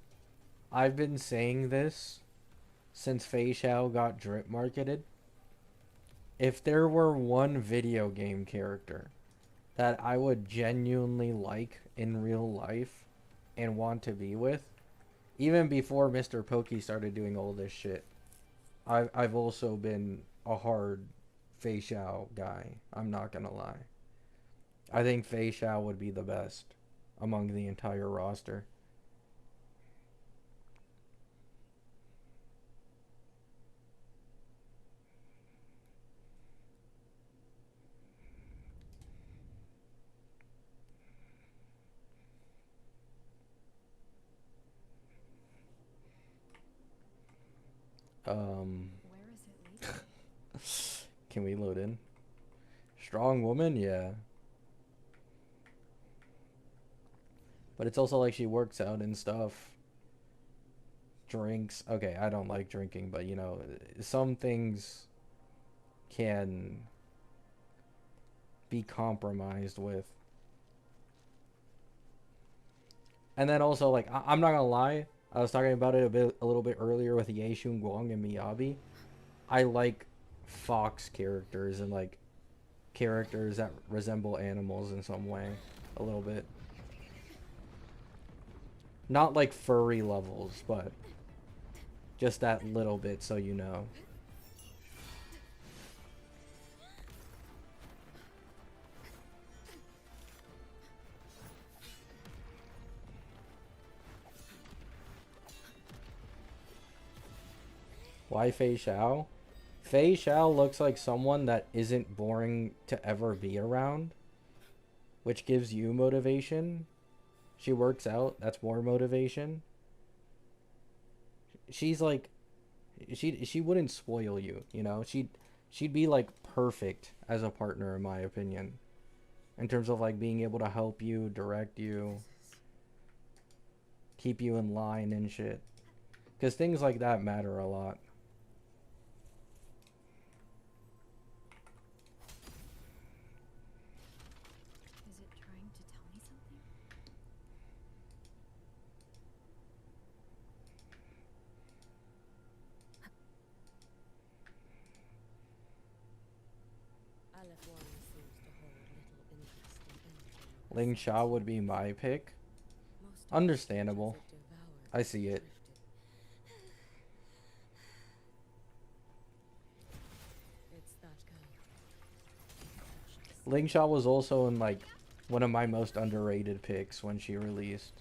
I've been saying this since Fei Xiao got drip marketed. If there were one video game character that I would genuinely like in real life and want to be with, even before Mr. Pokey started doing all this shit, I've also been a hard Fei Xiao guy. I'm not gonna lie. I think Fei Xiao would be the best among the entire roster. Where is it leading? Can we load in? Strong woman, yeah. But it's also like she works out and stuff. Drinks. Okay, I don't like drinking, but you know, some things can be compromised with. And then also, like, I'm not gonna lie, I was talking about it a little bit earlier with Ye Shun Guang and Miyabi. I like fox characters and like characters that resemble animals in some way, a little bit. Not like furry levels, but just that little bit, so you know. Why Fei Xiao? Fei Xiao looks like someone that isn't boring to ever be around, which gives you motivation. She works out, that's more motivation. She's like, she wouldn't spoil you, you know? She'd be like perfect as a partner in my opinion. In terms of like being able to help you, direct you, keep you in line and shit. Cuz things like that matter a lot. Is it trying to tell me something? Ling Sha would be my pick. Understandable. I see it. Ling Sha was also in like one of my most underrated picks when she released.